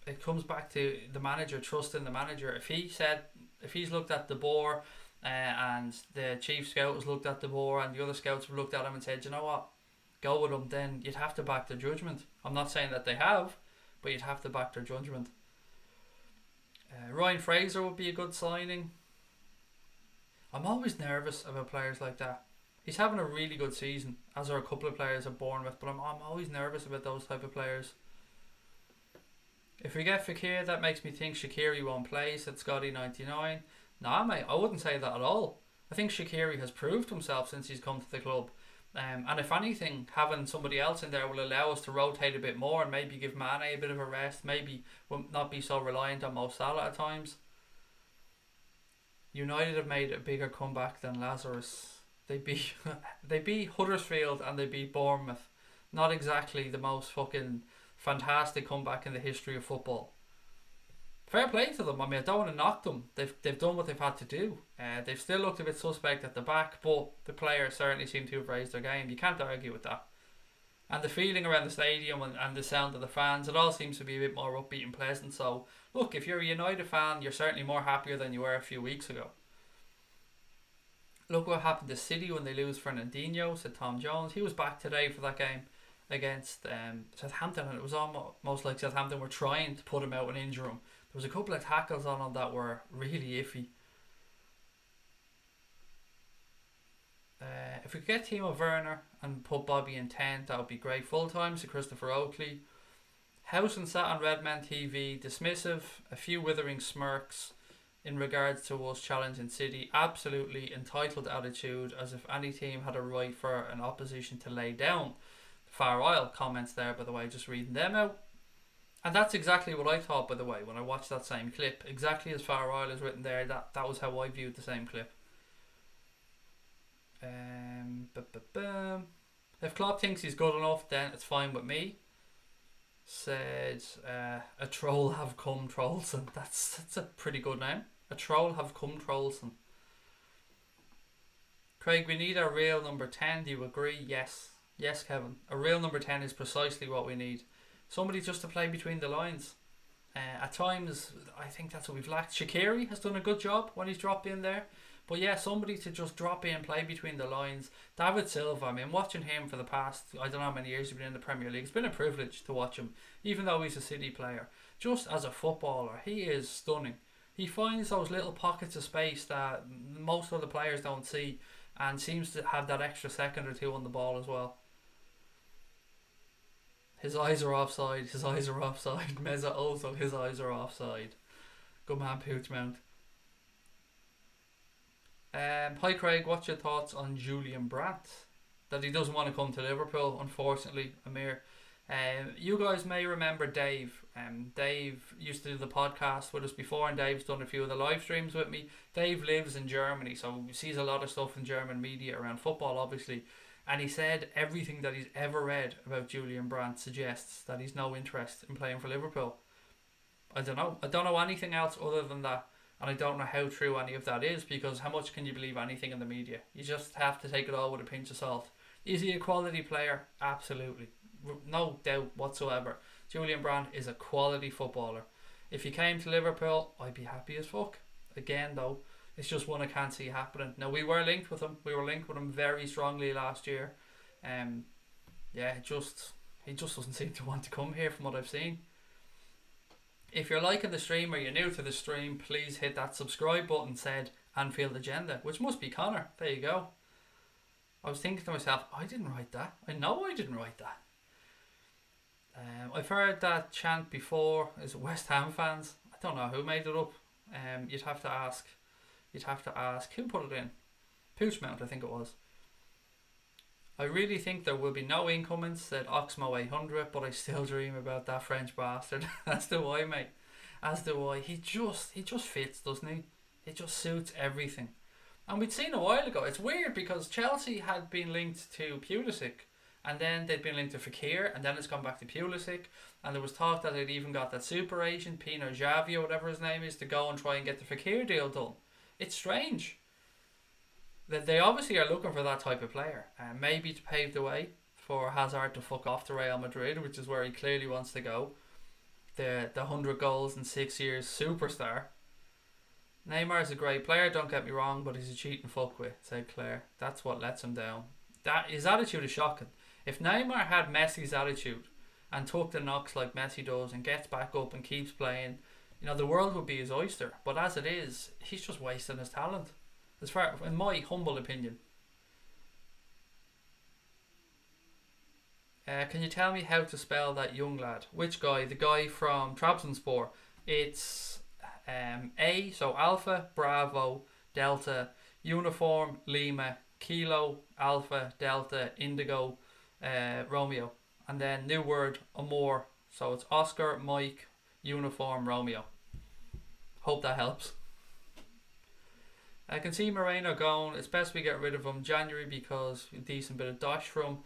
It comes back to the manager, trusting the manager. If he's looked at De Boer and the chief scout has looked at De Boer and the other scouts have looked at him and said, you know what, go with him, then you'd have to back their judgment. I'm not saying that they have, but you'd have to back their judgment. Ryan Fraser would be a good signing. I'm always nervous about players like that. He's having a really good season, as are a couple of players at Bournemouth, but I'm always nervous about those type of players. If we get Fekir, that makes me think Shaqiri won't play, said Scotty99. Nah, mate, I wouldn't say that at all. I think Shaqiri has proved himself since he's come to the club. And if anything, having somebody else in there will allow us to rotate a bit more and maybe give Mane a bit of a rest. Maybe will not be so reliant on Mo Salah at times. United have made a bigger comeback than Lazarus. They beat Huddersfield and they beat Bournemouth. Not exactly the most fucking fantastic comeback in the history of football. Fair play to them. I mean, I don't want to knock them. They've done what they've had to do. They've still looked a bit suspect at the back, but the players certainly seem to have raised their game. You can't argue with that. And the feeling around the stadium and the sound of the fans, it all seems to be a bit more upbeat and pleasant. So, look, if you're a United fan, you're certainly more happier than you were a few weeks ago. Look what happened to City when they lose Fernandinho, said Tom Jones. He was back today for that game against Southampton, and it was almost like Southampton were trying to put him out and injure him. There was a couple of tackles on him that were really iffy. If we could get Timo Werner and put Bobby in 10, that would be great. Full time, so Christopher Oakley. House and sat on Redman TV, dismissive, a few withering smirks in regards to us challenging City. Absolutely entitled attitude, as if any team had a right for an opposition to lay down. Far Isle comments there, by the way, just reading them out. And that's exactly what I thought, by the way, when I watched that same clip. Exactly as Far Isle is written there, that was how I viewed the same clip. If Klopp thinks he's good enough, then it's fine with me. Said a troll have come Trollson. That's a pretty good name. A troll have come Trollson. Craig, we need a real number 10. Do you agree? Yes, Kevin. A real number 10 is precisely what we need. Somebody just to play between the lines. At times, I think that's what we've lacked. Shaqiri has done a good job when he's dropped in there. But yeah, somebody to just drop in, play between the lines. David Silva, I mean, watching him for the past, I don't know how many years he's been in the Premier League. It's been a privilege to watch him, even though he's a City player. Just as a footballer, he is stunning. He finds those little pockets of space that most other players don't see, and seems to have that extra second or two on the ball as well. His eyes are offside. Meza also, his eyes are offside. Good man, Pooch Mount. Hi Craig, what's your thoughts on Julian Brandt? That he doesn't want to come to Liverpool, unfortunately, Amir. You guys may remember Dave. Dave used to do the podcast with us before, and Dave's done a few of the live streams with me. Dave lives in Germany, so he sees a lot of stuff in German media around football, obviously. And he said everything that he's ever read about Julian Brandt suggests that he's no interest in playing for Liverpool. I don't know. I don't know anything else other than that. And I don't know how true any of that is, because how much can you believe anything in the media? You just have to take it all with a pinch of salt. Is he a quality player? Absolutely. No doubt whatsoever. Julian Brandt is a quality footballer. If he came to Liverpool, I'd be happy as fuck. Again, though, it's just one I can't see happening. Now, we were linked with him. We were linked with him very strongly last year. Yeah, he just doesn't seem to want to come here from what I've seen. If you're liking the stream or you're new to the stream, please hit that subscribe button said Anfield Agenda, which must be Connor. There you go. I was thinking to myself, I didn't write that. I know I didn't write that. I've heard that chant before. Is it West Ham fans? I don't know who made it up. You'd have to ask. Who put it in? Poochmount, I think it was. I really think there will be no incomings, said Oxmo 800, but I still dream about that French bastard. As do I, mate. As do I. He just fits, doesn't he? It just suits everything. And we'd seen a while ago. It's weird because Chelsea had been linked to Pulisic, and then they'd been linked to Fekir, and then it's gone back to Pulisic, and there was talk that they'd even got that super agent, Pino Xavi or whatever his name is, to go and try and get the Fekir deal done. It's strange. They obviously are looking for that type of player, maybe to pave the way for Hazard to fuck off to Real Madrid, which is where he clearly wants to go. The 100 goals in 6 years superstar. Neymar is a great player, don't get me wrong, but he's a cheating fuckwit, said Claire. That's what lets him down. His attitude is shocking. If Neymar had Messi's attitude and took the knocks like Messi does and gets back up and keeps playing, the world would be his oyster. But as it is, he's just wasting his talent. As far, in my humble opinion. Can you tell me how to spell that young lad? Which guy? The guy from Trabzonspor. It's A, so Alpha, Bravo, Delta, Uniform, Lima, Kilo, Alpha, Delta, Indigo, Romeo. And then new word, Amor. So it's Oscar, Mike, Uniform, Romeo. Hope that helps. I can see Moreno going. It's best we get rid of him January because a decent bit of dash for him.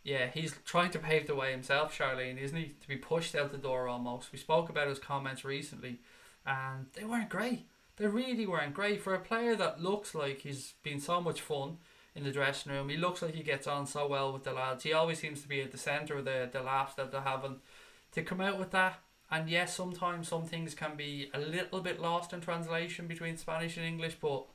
Yeah, he's trying to pave the way himself, Charlene, isn't he? To be pushed out the door almost. We spoke about his comments recently, and they weren't great. They really weren't great for a player that looks like he's been so much fun in the dressing room. He looks like he gets on so well with the lads. He always seems to be at the centre of the laughs that they're having. To come out with that, and yes, sometimes some things can be a little bit lost in translation between Spanish and English, but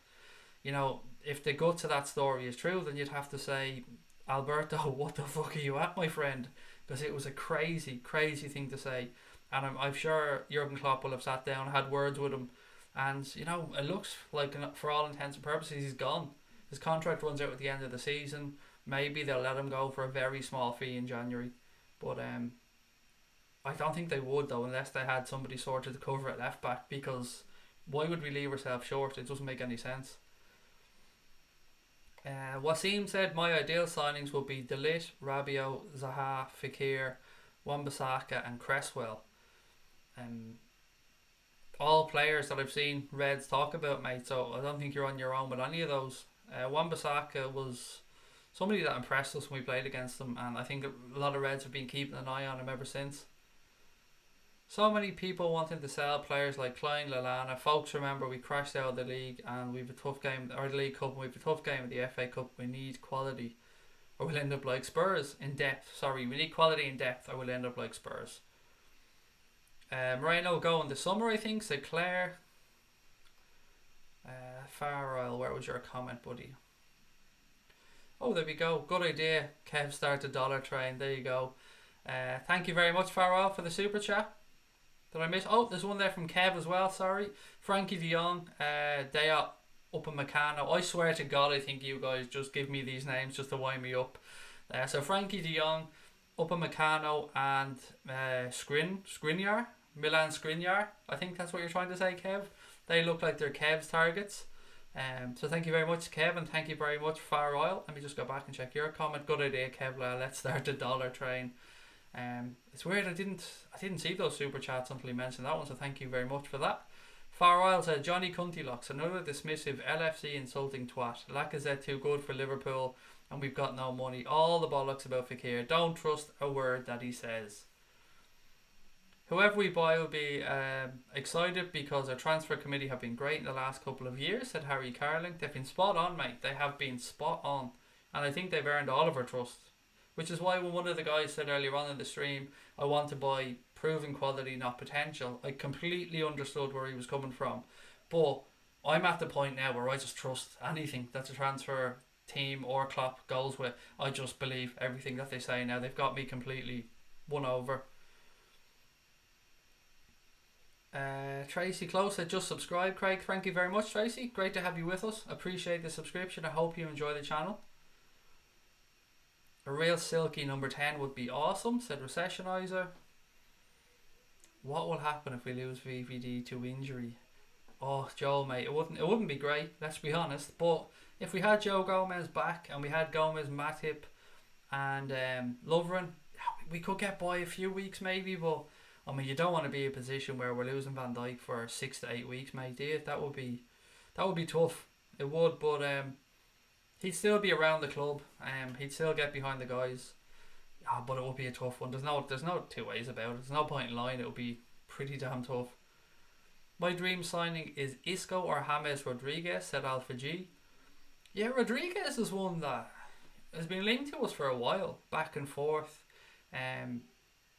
if the guts of that story is true, then you'd have to say, Alberto, what the fuck are you at, my friend? Because it was a crazy, crazy thing to say. And I'm sure Jurgen Klopp will have sat down and had words with him. And, it looks like, for all intents and purposes, he's gone. His contract runs out at the end of the season. Maybe they'll let him go for a very small fee in January. But I don't think they would, though, unless they had somebody sorted to cover at left back. Because why would we leave ourselves short? It doesn't make any sense. Wasim said my ideal signings would be Delit, Rabiot, Zaha, Fekir, Wan-Bissaka and Cresswell. All players that I've seen Reds talk about, mate, so I don't think you're on your own with any of those. Wan-Bissaka was somebody that impressed us when we played against them, and I think a lot of Reds have been keeping an eye on him ever since. So many people wanting to sell players like Klein, Lallana. Folks, remember we crashed out of the league and we've a tough game, or the League Cup, and we've a tough game of the FA Cup. We need quality or we'll end up like Spurs in depth. Sorry, we need quality in depth or we'll end up like Spurs. Moreno will go in the summer, I think, said Claire. Farrell, where was your comment, buddy? Oh, there we go. Good idea. Kev started Dollar Train. There you go. Thank you very much, Farrell, for the super chat. Did I miss? Oh, there's one there from Kev as well, sorry. Frankie de Jong, they are up in Meccano. I swear to God, I think you guys just give me these names just to wind me up. So Frankie de Jong, up in Meccano, and Skriniar, Milan Skriniar. I think that's what you're trying to say, Kev. They look like they're Kev's targets. So thank you very much, Kev, and thank you very much, Far Oil. Let me just go back and check your comment. Good idea, Kev. Let's start the Dollar Train. It's weird I didn't see those super chats until he mentioned that one, so thank you very much for that. Far Isle said Johnny Cuntylocks, another dismissive LFC insulting twat. Lacazette too good for Liverpool and we've got no money. All the bollocks about Fekir. Don't trust a word that he says. Whoever we buy will be excited because our transfer committee have been great in the last couple of years, said Harry Carling. They've been spot on, mate. They have been spot on. And I think they've earned all of our trust. Which is why when one of the guys said earlier on in the stream, I want to buy proven quality, not potential, I completely understood where he was coming from. But I'm at the point now where I just trust anything that the transfer team or Klopp goes with. I just believe everything that they say now. They've got me completely won over. Tracy Close said just subscribe. Craig, thank you very much, Tracy. Great to have you with us. Appreciate the subscription. I hope you enjoy the channel. A real silky number 10 would be awesome, said Recessionizer. What will happen if we lose VVD to injury? Oh, Joe, mate, it wouldn't be great, let's be honest. But if we had Joe Gomez back and we had Gomez, Matip and Lovren, we could get by a few weeks maybe. But I mean, you don't want to be in a position where we're losing Van Dijk for 6 to 8 weeks, mate. Do you? That would be tough. It would, but he'd still be around the club. He'd still get behind the guys. But it would be a tough one. There's no two ways about it. There's no point in lying. It would be pretty damn tough. My dream signing is Isco or James Rodriguez, said Alpha G. Yeah, Rodriguez is one that has been linked to us for a while, back and forth.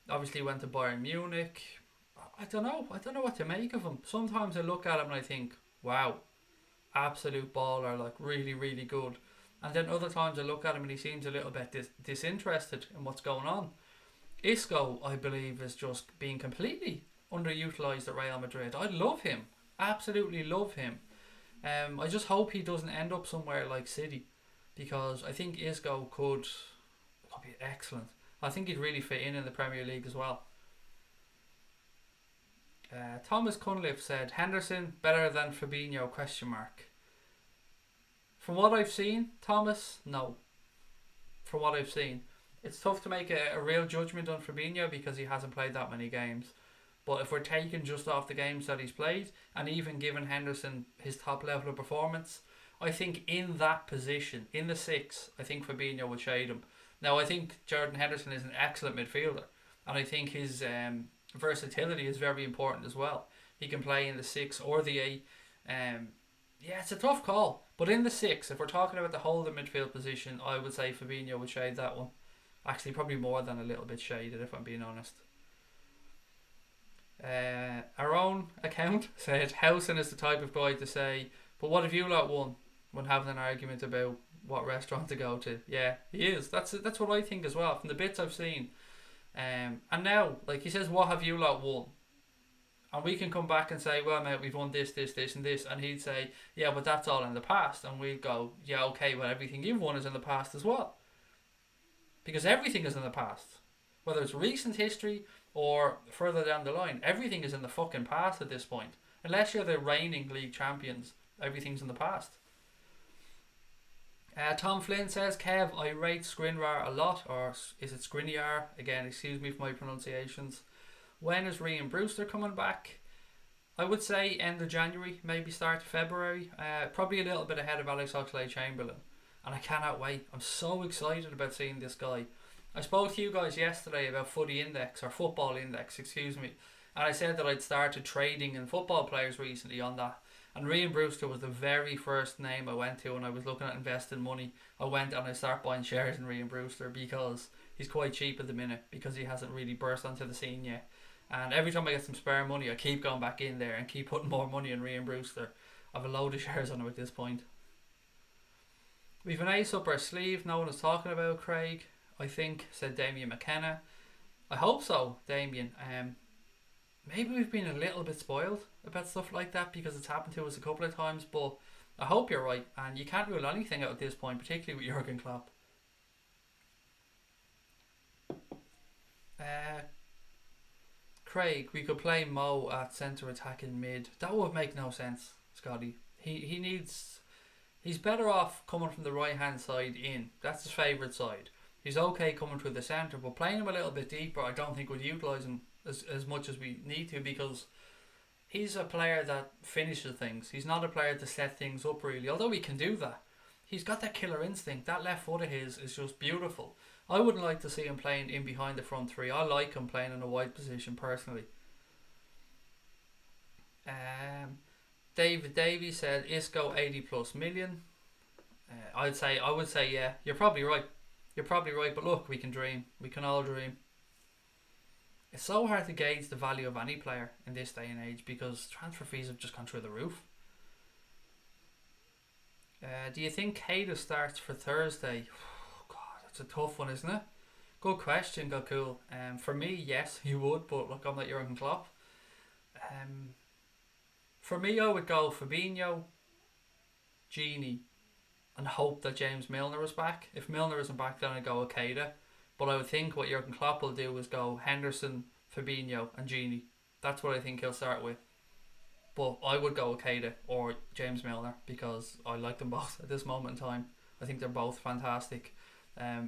Obviously went to Bayern Munich. I don't know what to make of him. Sometimes I look at him and I think, wow, absolute baller, like really, really good. And then other times I look at him and he seems a little bit disinterested in what's going on. Isco, I believe, is just being completely underutilised at Real Madrid. I love him. Absolutely love him. I just hope he doesn't end up somewhere like City, because I think Isco could be excellent. I think he'd really fit in the Premier League as well. Thomas Cunliffe said Henderson better than Fabinho ? From what I've seen, Thomas, no. From what I've seen, it's tough to make a real judgment on Fabinho because he hasn't played that many games. But if we're taking just off the games that he's played, and even given Henderson his top level of performance, I think in that position, in the 6, I think Fabinho would shade him. Now, I think Jordan Henderson is an excellent midfielder, and I think his versatility is very important as well. He can play in the 6 or the 8. Yeah, it's a tough call. But in the 6, if we're talking about the whole of the midfield position, I would say Fabinho would shade that one. Actually, probably more than a little bit shaded, if I'm being honest. Our own account said Howson is the type of guy to say, but what have you lot won, when having an argument about what restaurant to go to. Yeah, he is. That's what I think as well, from the bits I've seen. And now, like he says, what have you lot won? And we can come back and say, well, mate, we've won this, this, this, and this. And he'd say, yeah, but that's all in the past. And we'd go, yeah, okay, well, everything you've won is in the past as well. Because everything is in the past. Whether it's recent history or further down the line, everything is in the fucking past at this point. Unless you're the reigning league champions, everything's in the past. Tom Flynn says, Kev, I rate Skriniar a lot. Or is it Skriniar? Again, excuse me for my pronunciations. When is Ryan Brewster coming back? I would say end of January, maybe start of February. Probably a little bit ahead of Alex Oxlade-Chamberlain. And I cannot wait. I'm so excited about seeing this guy. I spoke to you guys yesterday about Footy Index, or Football Index, excuse me. And I said that I'd started trading in football players recently on that. And Ryan Brewster was the very first name I went to when I was looking at investing money. I went and I started buying shares in Ryan Brewster because he's quite cheap at the minute, because he hasn't really burst onto the scene yet. And every time I get some spare money, I keep going back in there and keep putting more money in Ryan Brewster. I have a load of shares on him at this point. We've an ace up our sleeve no one is talking about, Craig, I think, said Damien McKenna. I hope so, Damien. Maybe we've been a little bit spoiled about stuff like that because it's happened to us a couple of times, but I hope you're right, and you can't rule anything out at this point, particularly with Jurgen Klopp. Craig, we could play Mo at centre attack in mid. That would make no sense, Scotty. He's better off coming from the right hand side in. That's his favourite side. He's okay coming through the centre, but playing him a little bit deeper, I don't think would utilise him as much as we need to, because he's a player that finishes things. He's not a player to set things up really, although he can do that. He's got that killer instinct. That left foot of his is just beautiful. I wouldn't like to see him playing in behind the front three. I like him playing in a wide position personally. David Davies said Isco 80 plus million. I would say yeah. You're probably right. But look, we can dream. We can all dream. It's so hard to gauge the value of any player in this day and age because transfer fees have just gone through the roof. Do you think Keita starts for Thursday? Oh, God, that's a tough one, isn't it? Good question, Gokul. For me, yes, he would, but look, I'm not Jurgen Klopp. For me, I would go Fabinho, Gini, and hope that James Milner is back. If Milner isn't back, then I'd go Keita. But I would think what Jurgen Klopp will do is go Henderson, Fabinho, and Gini. That's what I think he'll start with. But I would go Keita or James Milner because I like them both at this moment in time. I think they're both fantastic.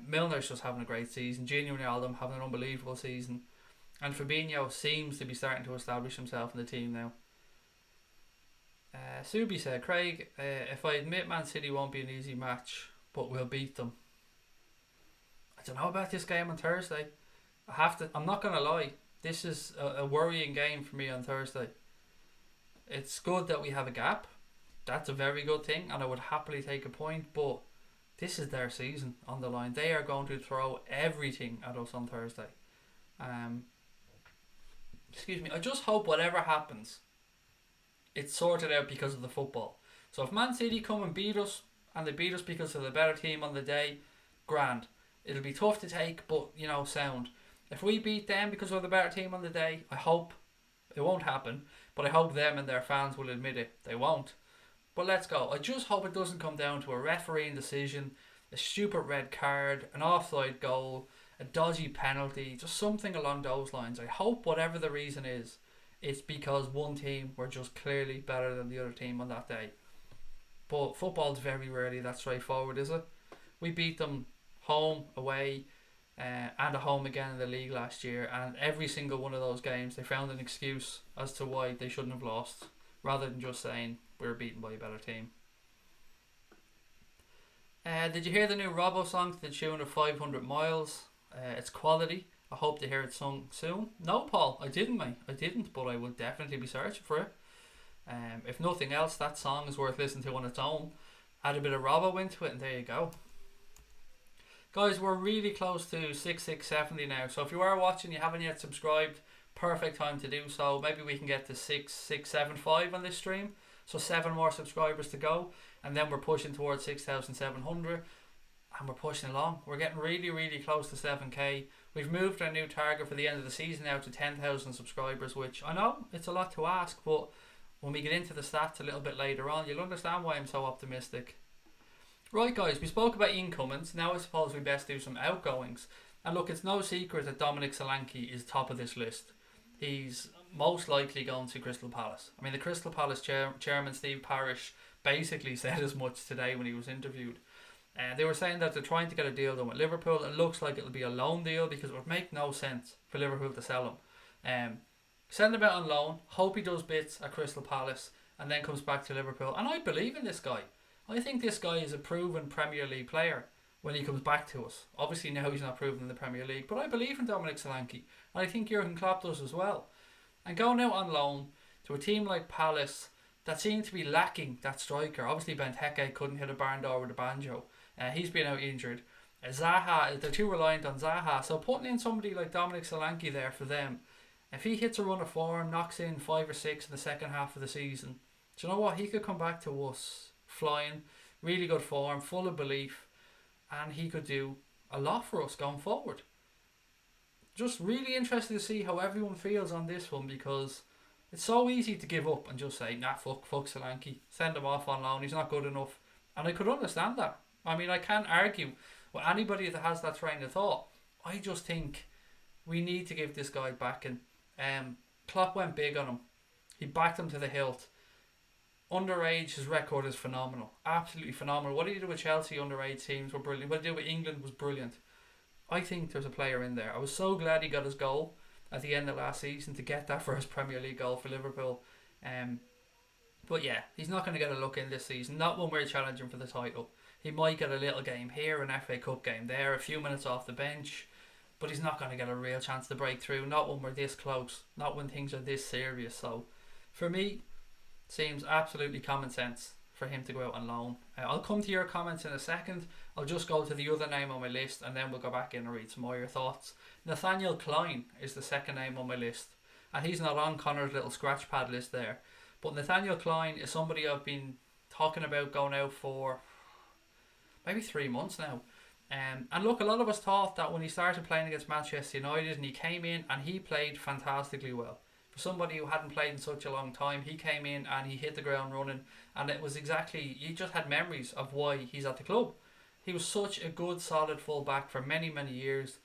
Milner's just having a great season. Gini and Ronaldo having an unbelievable season. And Fabinho seems to be starting to establish himself in the team now. Subi said, Craig, if I admit Man City won't be an easy match, but we'll beat them. I don't know about this game on Thursday. I'm not going to lie. This is a worrying game for me on Thursday. It's good that we have a gap. That's a very good thing, and I would happily take a point, but this is their season on the line. They are going to throw everything at us on Thursday. Excuse me. I just hope whatever happens, it's sorted out because of the football. So if Man City come and beat us, and they beat us because of the better team on the day, grand. It'll be tough to take, but, sound. If we beat them because we're the better team on the day, I hope it won't happen, but I hope them and their fans will admit it. They won't. But let's go. I just hope it doesn't come down to a refereeing decision, a stupid red card, an offside goal, a dodgy penalty, just something along those lines. I hope whatever the reason is, it's because one team were just clearly better than the other team on that day. But football's very rarely that straightforward, is it? We beat them home, away, and at home again in the league last year, and every single one of those games they found an excuse as to why they shouldn't have lost, rather than just saying we were beaten by a better team. Did you hear the new Robbo song to the tune of 500 Miles? It's quality. I hope to hear it sung soon. No, Paul, I didn't, mate. I didn't, but I will definitely be searching for it. If nothing else, that song is worth listening to on its own. Add a bit of Robbo into it, and there you go. Guys, we're really close to 6670 now. So if you are watching, you haven't yet subscribed, perfect time to do so. Maybe we can get to 6675 on this stream. So 7 more subscribers to go, and then we're pushing towards 6,700, and we're pushing along. We're getting really, really close to 7k. We've moved our new target for the end of the season now to 10,000 subscribers, which I know it's a lot to ask, but when we get into the stats a little bit later on, you'll understand why I'm so optimistic. Right, guys, we spoke about incomings. Now I suppose we best do some outgoings. And look, it's no secret that Dominic Solanke is top of this list. He's most likely going to Crystal Palace. I mean, the Crystal Palace chairman, Steve Parish, basically said as much today when he was interviewed. They were saying that they're trying to get a deal done with Liverpool. It looks like it'll be a loan deal because it would make no sense for Liverpool to sell him. Send him out on loan, hope he does bits at Crystal Palace, and then comes back to Liverpool. And I believe in this guy. I think this guy is a proven Premier League player when he comes back to us. Obviously now he's not proven in the Premier League, but I believe in Dominic Solanke, and I think Jurgen Klopp does as well. And going out on loan to a team like Palace that seem to be lacking that striker. Obviously Benteke couldn't hit a barn door with a banjo. He's been out injured. Zaha, they're too reliant on Zaha, so putting in somebody like Dominic Solanke there for them, if he hits a run of form, knocks in 5 or 6 in the second half of the season, do you know what? He could come back to us flying, really good form, full of belief, and he could do a lot for us going forward. Just really interested to see how everyone feels on this one, because it's so easy to give up and just say, nah, fuck Solanke, send him off on loan, he's not good enough. And I could understand that. I mean, I can't argue with anybody that has that train of thought. I just think we need to give this guy back. And Klopp went big on him. He backed him to the hilt. Underage, his record is phenomenal. Absolutely phenomenal. What did he do with Chelsea underage teams were brilliant. What he did with England was brilliant. I think there's a player in there. I was so glad he got his goal at the end of last season to get that first Premier League goal for Liverpool. But yeah, he's not going to get a look in this season. Not when we're challenging for the title. He might get a little game here, an FA Cup game there, a few minutes off the bench, but he's not going to get a real chance to break through. Not when we're this close. Not when things are this serious. So, for me, seems absolutely common sense for him to go out on loan. I'll come to your comments in a second. I'll just go to the other name on my list, and then we'll go back in and read some more of your thoughts. Nathaniel Klein is the second name on my list, and he's not on Connor's little scratch pad list there. But Nathaniel Klein is somebody I've been talking about going out for maybe 3 months now. And look, a lot of us thought that when he started playing against Manchester United and he came in and he played fantastically well. For somebody who hadn't played in such a long time, he came in and he hit the ground running, and it was exactly, you just had memories of why he's at the club. He was such a good, solid full-back for many, many years.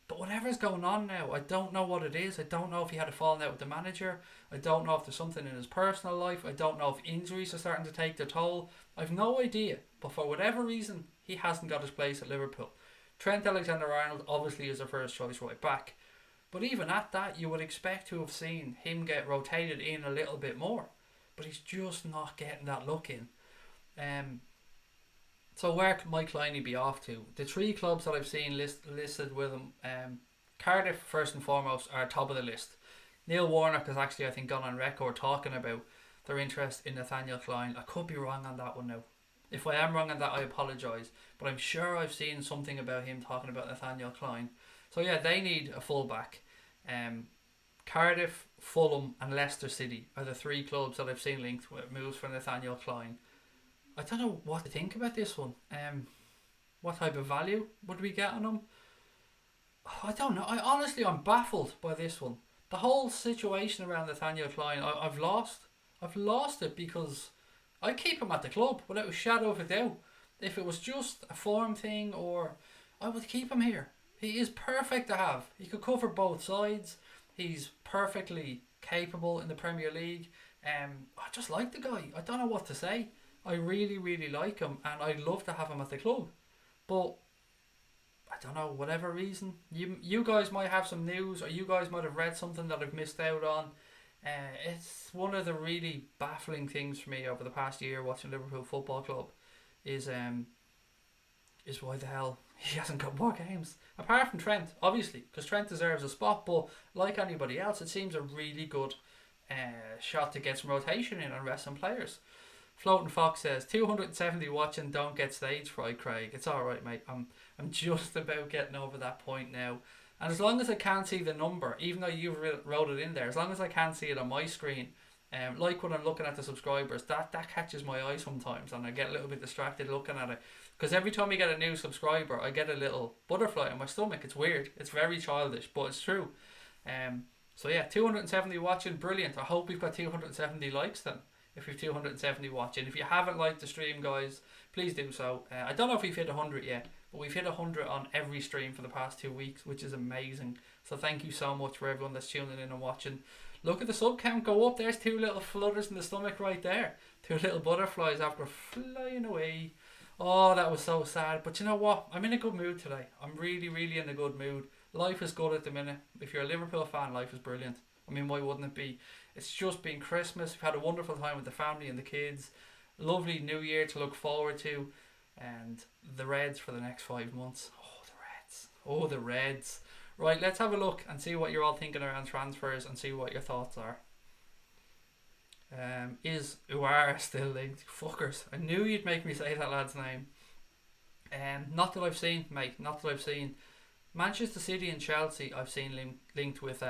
But whatever's going on now, I don't know what it is. I don't know if he had a falling out with the manager. I don't know if there's something in his personal life. I don't know if injuries are starting to take their toll. I've no idea. But for whatever reason, he hasn't got his place at Liverpool. Trent Alexander-Arnold obviously is their first choice right back. But even at that, you would expect to have seen him get rotated in a little bit more. But he's just not getting that look in. So where might Kleiny be off to? The 3 clubs that I've seen listed with him, Cardiff first and foremost are top of the list. Neil Warnock has actually, I think, gone on record talking about their interest in Nathaniel Klein. I could be wrong on that one now. If I am wrong on that, I apologise. But I'm sure I've seen something about him talking about Nathaniel Klein. So yeah, they need a full-back. Cardiff, Fulham and Leicester City are the 3 clubs that I've seen linked with moves for Nathaniel Klein. I don't know what to think about this one. What type of value would we get on him? I don't know. I'm baffled by this one. The whole situation around Nathaniel Klein, I've lost it, because I keep him at the club without a shadow of a doubt. If it was just a form thing, or I would keep him here. He is perfect to have. He could cover both sides. He's perfectly capable in the Premier League. I just like the guy. I don't know what to say. I really, really like him, and I'd love to have him at the club. But I don't know, whatever reason. You guys might have some news, or you guys might have read something that I've missed out on. It's one of the really baffling things for me over the past year watching Liverpool Football Club is why the hell he hasn't got more games. Apart from Trent, obviously, because Trent deserves a spot, but like anybody else, it seems a really good shot to get some rotation in and rest some players. Floating Fox says 270 watching, don't get stage fright, Craig. It's alright, mate. I'm just about getting over that point now. And as long as I can't see the number, even though you wrote it in there, as long as I can't see it on my screen, like when I'm looking at the subscribers, that catches my eye sometimes, and I get a little bit distracted looking at it. Because every time I get a new subscriber, I get a little butterfly in my stomach. It's weird. It's very childish, but it's true. So yeah, 270 watching, brilliant. I hope we've got 270 likes then. If you've 270 watching. If you haven't liked the stream, guys, please do so. I don't know if we've hit 100 yet, but we've hit 100 on every stream for the past 2 weeks, which is amazing. So thank you so much for everyone that's tuning in and watching. Look at the sub count go up. There's 2 little flutters in the stomach right there. 2 little butterflies after flying away. Oh, that was so sad. But you know what? I'm in a good mood today. I'm really, really in a good mood. Life is good at the minute. If you're a Liverpool fan, life is brilliant. I mean, why wouldn't it be? It's just been Christmas. We've had a wonderful time with the family and the kids. Lovely New Year to look forward to. And the Reds for the next 5 months. Oh, the Reds. Oh, the Reds. Right, let's have a look and see what you're all thinking around transfers and see what your thoughts are. Is Uar still linked? Fuckers. I knew you'd make me say that lad's name. Not that I've seen, mate. Not that I've seen. Manchester City and Chelsea I've seen linked with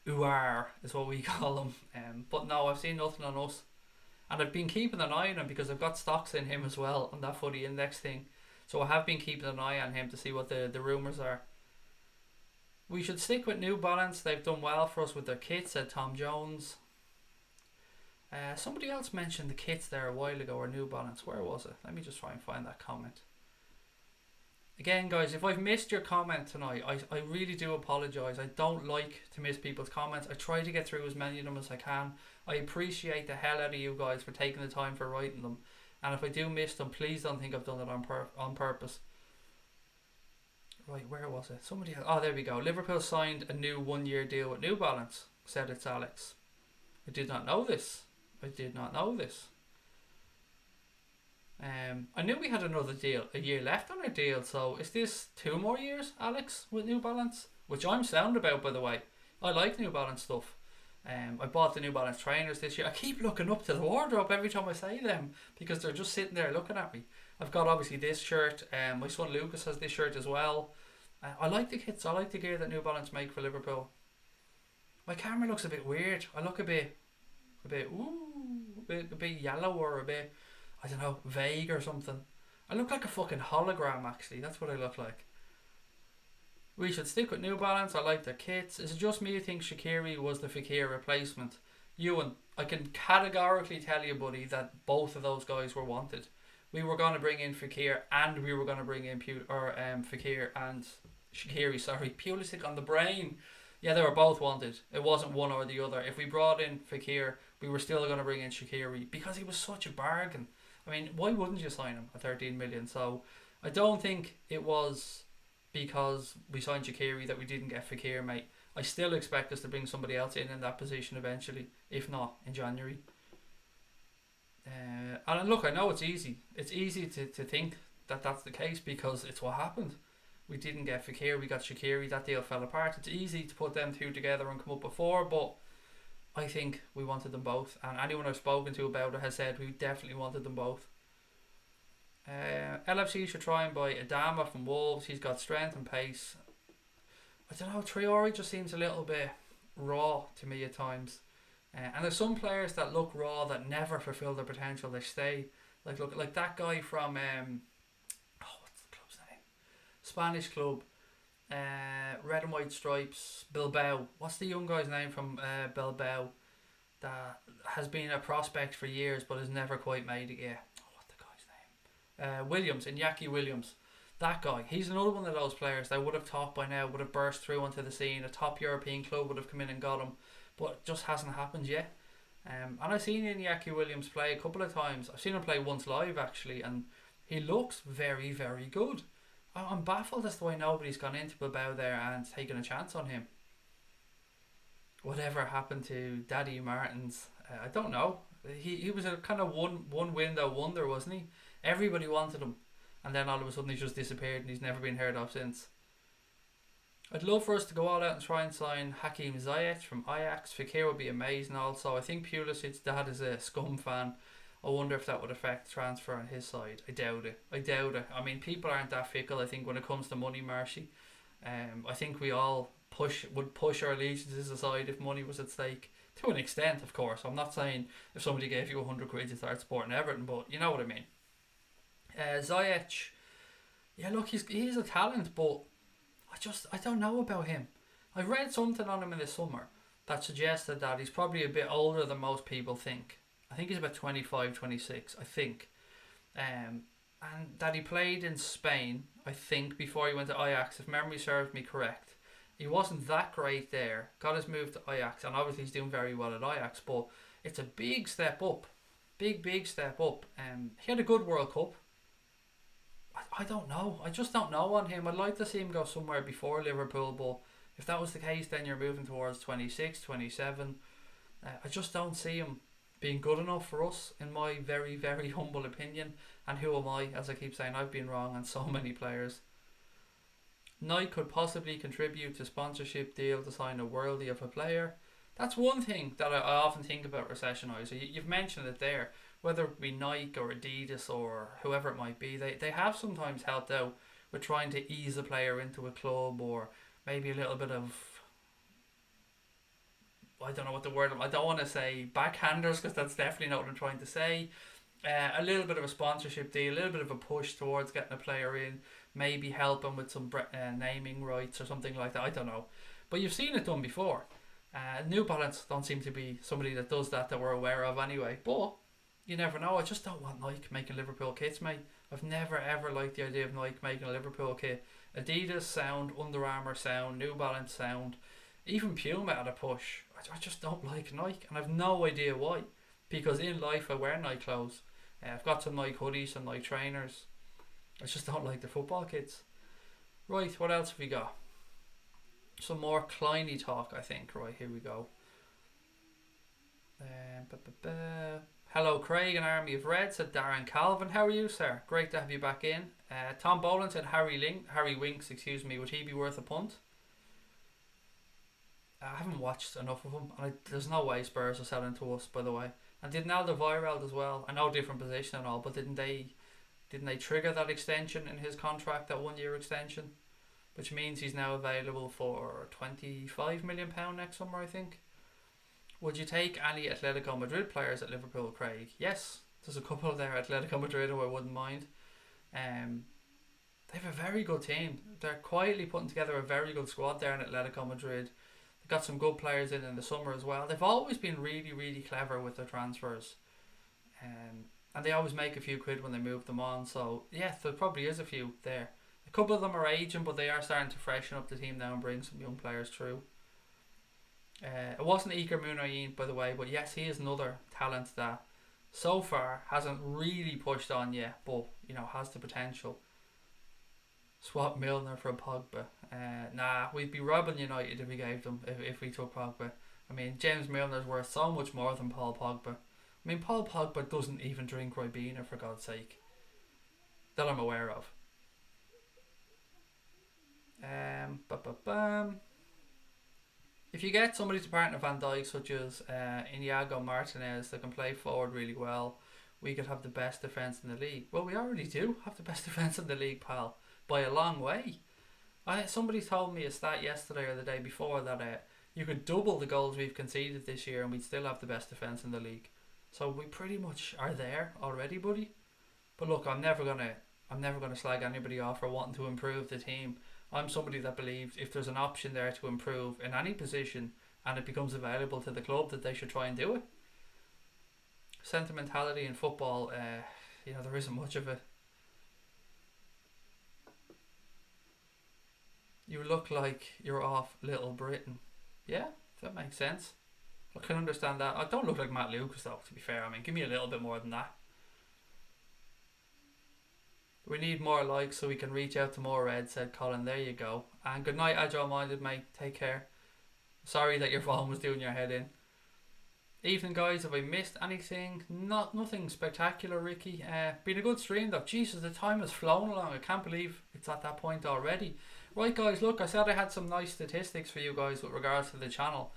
Uar is what we call him. But no, I've seen nothing on us. And I've been keeping an eye on him because I've got stocks in him as well on that footy index thing. So I have been keeping an eye on him to see what the rumours are. We should stick with New Balance. They've done well for us with their kits, said Tom Jones. Somebody else mentioned the kits there a while ago, or New Balance. Where was it? Let me just try and find that comment. Again, guys, if I've missed your comment tonight, I really do apologise. I don't like to miss people's comments. I try to get through as many of them as I can. I appreciate the hell out of you guys for taking the time for writing them. And if I do miss them, please don't think I've done it on purpose. Right, where was it? Somebody. Oh, there we go. Liverpool signed a new 1 year deal with New Balance. Said it's Alex. I did not know this. I did not know this. I knew we had another deal, a year left on our deal. So is this 2 more years, Alex, with New Balance? Which I'm sound about, by the way. I like New Balance stuff. I bought the New Balance trainers this year. I keep looking up to the wardrobe every time I say them because they're just sitting there looking at me. I've got obviously this shirt. My son Lucas has this shirt as well. I like the kits. I like the gear that New Balance make for Liverpool. My camera looks a bit weird. I look a bit, a bit yellow or a bit, I don't know, vague or something. I look like a fucking hologram. Actually, that's what I look like. We should stick with New Balance. I like their kits. Is it just me who thinks Shaqiri was the Fekir replacement? Ewan, I can categorically tell you, buddy, that both of those guys were wanted. We were going to bring in Fekir and we were going to bring in Fekir and Shaqiri. Sorry, Pulisic on the brain. Yeah, they were both wanted. It wasn't one or the other. If we brought in Fekir, we were still going to bring in Shaqiri because he was such a bargain. I mean, why wouldn't you sign him at 13 million? So I don't think it was because we signed Shaqiri that we didn't get Fekir, mate. I still expect us to bring somebody else in that position eventually, if not in January. And look, I know it's easy. It's easy to think that that's the case because it's what happened. We didn't get Fekir, we got Shaqiri, that deal fell apart. It's easy to put them two together and come up with four, but I think we wanted them both. And anyone I've spoken to about it has said we definitely wanted them both. LFC should try and buy Adama from Wolves. He's got strength and pace. I don't know, Traore just seems a little bit raw to me at times. And there's some players that look raw that never fulfill their potential. They stay like that guy from what's the club's name? Spanish club, red and white stripes, Bilbao. What's the young guy's name from Bilbao that has been a prospect for years but has never quite made it yet? What's the guy's name? Williams, Iñaki Williams. That guy, he's another one of those players that would have thought by now would have burst through onto the scene. A top European club would have come in and got him, but it just hasn't happened yet. And I've seen Iñaki Williams play a couple of times. I've seen him play once live actually, and he looks very, very good. I'm baffled as to why nobody's gone into Bilbao there and taken a chance on him. Whatever happened to Daddy Martins, I don't know. He was a kind of one window wonder, wasn't he? Everybody wanted him, and then all of a sudden he just disappeared and he's never been heard of since. I'd love for us to go all out and try and sign Hakim Ziyech from Ajax. Fekir would be amazing also. I think Pulisic's dad is a Scum fan. I wonder if that would affect the transfer on his side. I doubt it. I mean, people aren't that fickle, I think, when it comes to money, Marshy. I think we all would push our allegiances aside if money was at stake. To an extent, of course. I'm not saying if somebody gave you 100 quid you start supporting Everton, but you know what I mean. Ziyech, yeah, look, he's a talent, but I don't know about him. I read something on him in the summer that suggested that he's probably a bit older than most people think. I think he's about 25, 26, I think. And that he played in Spain, I think, before he went to Ajax, if memory serves me correct. He wasn't that great there, got his move to Ajax, and obviously he's doing very well at Ajax, but it's a big step up. Big step up. He had a good World Cup. I don't know. I just don't know on him. I'd like to see him go somewhere before Liverpool, but if that was the case, then you're moving towards 26, 27. I just don't see him being good enough for us, in my very, very humble opinion. And who am I? As I keep saying, I've been wrong on so many players. Nike could possibly contribute to sponsorship deal to sign a worldie of a player. That's one thing that I often think about recession eyes. So you've mentioned it there. Whether it be Nike or Adidas or whoever it might be, they have sometimes helped out with trying to ease a player into a club, or maybe a little bit of, I don't know what the word, I don't want to say backhanders because that's definitely not what I'm trying to say. A little bit of a sponsorship deal, a little bit of a push towards getting a player in, maybe helping with some naming rights or something like that, I don't know. But you've seen it done before. New Balance don't seem to be somebody that does that we're aware of anyway, but you never know. I just don't want Nike making Liverpool kits, mate. I've never ever liked the idea of Nike making a Liverpool kit. Adidas sound, Under Armour sound, New Balance sound, even Puma at a push. I just don't like Nike, and I've no idea why. Because in life I wear Nike clothes. I've got some Nike hoodies, some Nike trainers. I just don't like the football kits. Right, what else have we got? Some more Kleiny talk, I think. Right, here we go. Hello, Craig, an army of red, said Darren Calvin. How are you, sir? Great to have you back in. Tom Boland said Harry Winks, excuse me, would he be worth a punt? I haven't watched enough of him, and there's no way Spurs are selling to us, by the way. And didn't Alderweireld as well? I know different position and all, but didn't they trigger that extension in his contract, that 1 year extension, which means he's now available for £25 million next summer, I think. Would you take any Atletico Madrid players at Liverpool, Craig? Yes, there's a couple there at Atletico Madrid who I wouldn't mind. They have a very good team. They're quietly putting together a very good squad there in Atletico Madrid. They've got some good players in the summer as well. They've always been really, really clever with their transfers. And they always make a few quid when they move them on. So, yeah, there probably is a few there. A couple of them are aging, but they are starting to freshen up the team now and bring some young players through. It wasn't Iker Muniain, by the way, but yes, he is another talent that so far hasn't really pushed on yet, but has the potential. Swap Milner for Pogba. Nah, we'd be robbing United if we gave them if we took Pogba. I mean, James Milner's worth so much more than Paul Pogba. I mean, Paul Pogba doesn't even drink Ribena, for God's sake, that I'm aware of. If you get somebody to partner Van Dijk, such as Inigo Martinez, that can play forward really well, we could have the best defence in the league. Well, we already do have the best defence in the league, pal, by a long way. Somebody told me a stat yesterday or the day before that you could double the goals we've conceded this year and we'd still have the best defence in the league. So we pretty much are there already, buddy. But look, I'm never gonna slag anybody off for wanting to improve the team. I'm somebody that believes if there's an option there to improve in any position and it becomes available to the club, that they should try and do it. Sentimentality in football, there isn't much of it. You look like you're off Little Britain. Yeah, that makes sense. I can understand that. I don't look like Matt Lucas though, to be fair. I mean, give me a little bit more than that. We need more likes so we can reach out to more Reds, said Colin. There you go. And good night, Agile Minded, mate. Take care. Sorry that your phone was doing your head in. Evening, guys. Have I missed anything? Nothing spectacular, Ricky. Been a good stream though. Jesus, the time has flown along. I can't believe it's at that point already. Right, guys, look, I said I had some nice statistics for you guys with regards to the channel.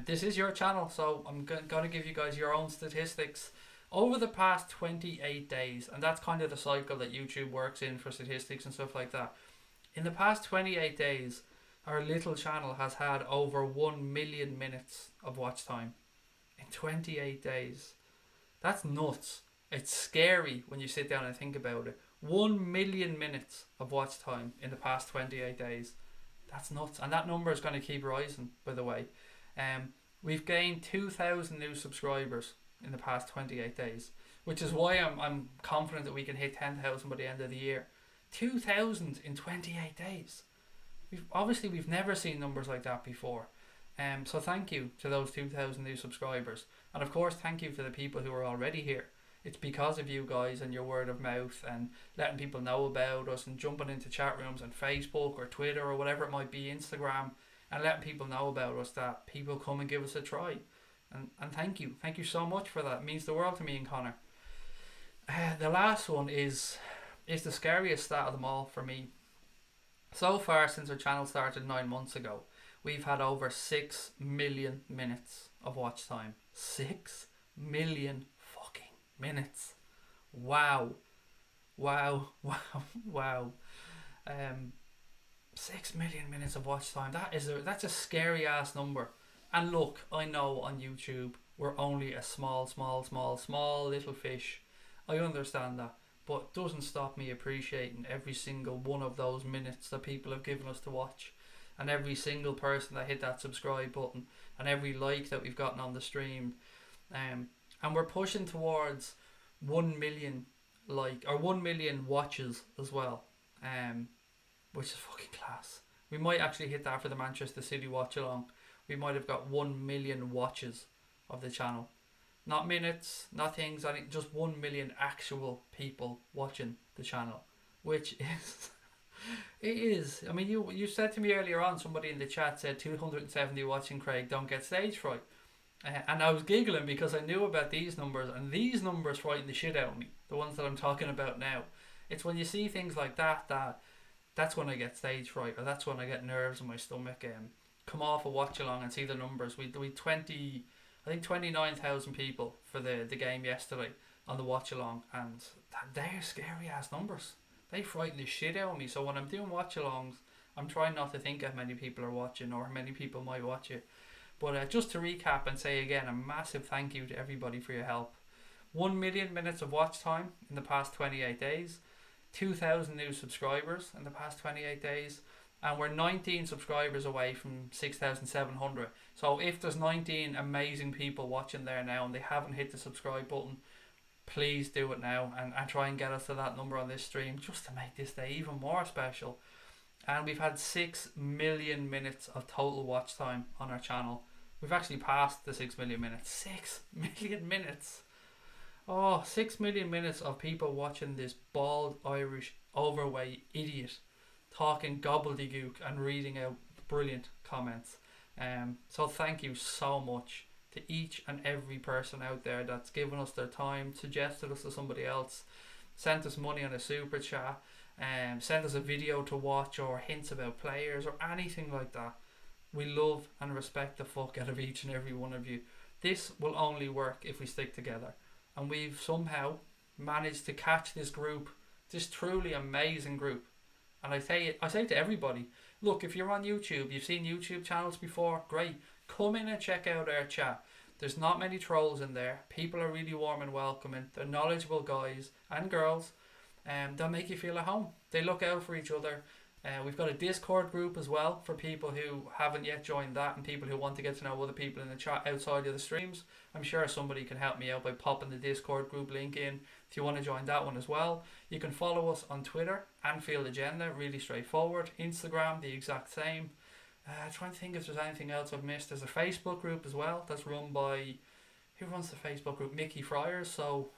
This is your channel, so I'm going to give you guys your own statistics over the past 28 days, and that's kind of the cycle that YouTube works in for statistics and stuff like that. In the past 28 days, our little channel has had over 1 million minutes of watch time in 28 days. That's nuts. It's scary when you sit down and think about it. 1 million minutes of watch time in the past 28 days. That's nuts. And that number is going to keep rising, by the way. We've gained 2,000 new subscribers in the past 28 days, which is why I'm confident that we can hit 10,000 by the end of the year. 2,000 in 28 days. We've never seen numbers like that before. So thank you to those 2,000 new subscribers. And of course, thank you to the people who are already here. It's because of you guys and your word of mouth and letting people know about us and jumping into chat rooms on Facebook or Twitter or whatever it might be, Instagram, and letting people know about us, that people come and give us a try. And thank you. Thank you so much for that. It means the world to me and Connor. The last one is the scariest stat of them all for me. So far, since our channel started 9 months ago, we've had over 6 million minutes of watch time. 6 million fucking minutes. Wow. 6 million minutes of watch time. That's a scary ass number. And look, I know on YouTube we're only a small little fish. I understand that, but it doesn't stop me appreciating every single one of those minutes that people have given us to watch, and every single person that hit that subscribe button, and every like that we've gotten on the stream. And we're pushing towards 1 million 1 million watches as well, which is fucking class. We might actually hit that for the Manchester City watch along. We might have got 1 million watches of the channel. Not minutes, not things, I think just 1 million actual people watching the channel, which is It is. I mean, you said to me earlier on, somebody in the chat said 270 watching Craig don't get stage fright. And I was giggling because I knew about these numbers, and these numbers frighten the shit out of me. The ones that I'm talking about now. It's when you see things like that's when I get stage fright, or that's when I get nerves in my stomach. Come off a watch along and see the numbers. We 20, I think 29,000 people for the game yesterday on the watch along, and they're scary ass numbers. They frighten the shit out of me. So when I'm doing watch alongs, I'm trying not to think how many people are watching or how many people might watch it. But just to recap and say again, a massive thank you to everybody for your help. 1 million minutes of watch time in the past 28 days. 2,000 new subscribers in the past 28 days. And we're 19 subscribers away from 6,700. So if there's 19 amazing people watching there now and they haven't hit the subscribe button, please do it now and try and get us to that number on this stream just to make this day even more special. And we've had 6 million minutes of total watch time on our channel. We've actually passed the 6 million minutes. 6 million minutes. Oh, 6 million minutes of people watching this bald Irish overweight idiot talking gobbledygook and reading out brilliant comments. So thank you so much to each and every person out there that's given us their time, suggested us to somebody else, sent us money on a super chat, sent us a video to watch or hints about players or anything like that. We love and respect the fuck out of each and every one of you. This will only work if we stick together. And we've somehow managed to catch this group, this truly amazing group. And I say to everybody, look, if you're on YouTube, you've seen YouTube channels before, great. Come in and check out our chat. There's not many trolls in there. People are really warm and welcoming. They're knowledgeable guys and girls. They'll make you feel at home. They look out for each other. We've got a Discord group as well for people who haven't yet joined that and people who want to get to know other people in the chat outside of the streams. I'm sure somebody can help me out by popping the Discord group link in if you want to join that one as well. You can follow us on Twitter, Anfield Agenda, really straightforward. Instagram, the exact same. Trying to think if there's anything else I've missed. There's a Facebook group as well that's run by, who runs the Facebook group? Mickey Friars. So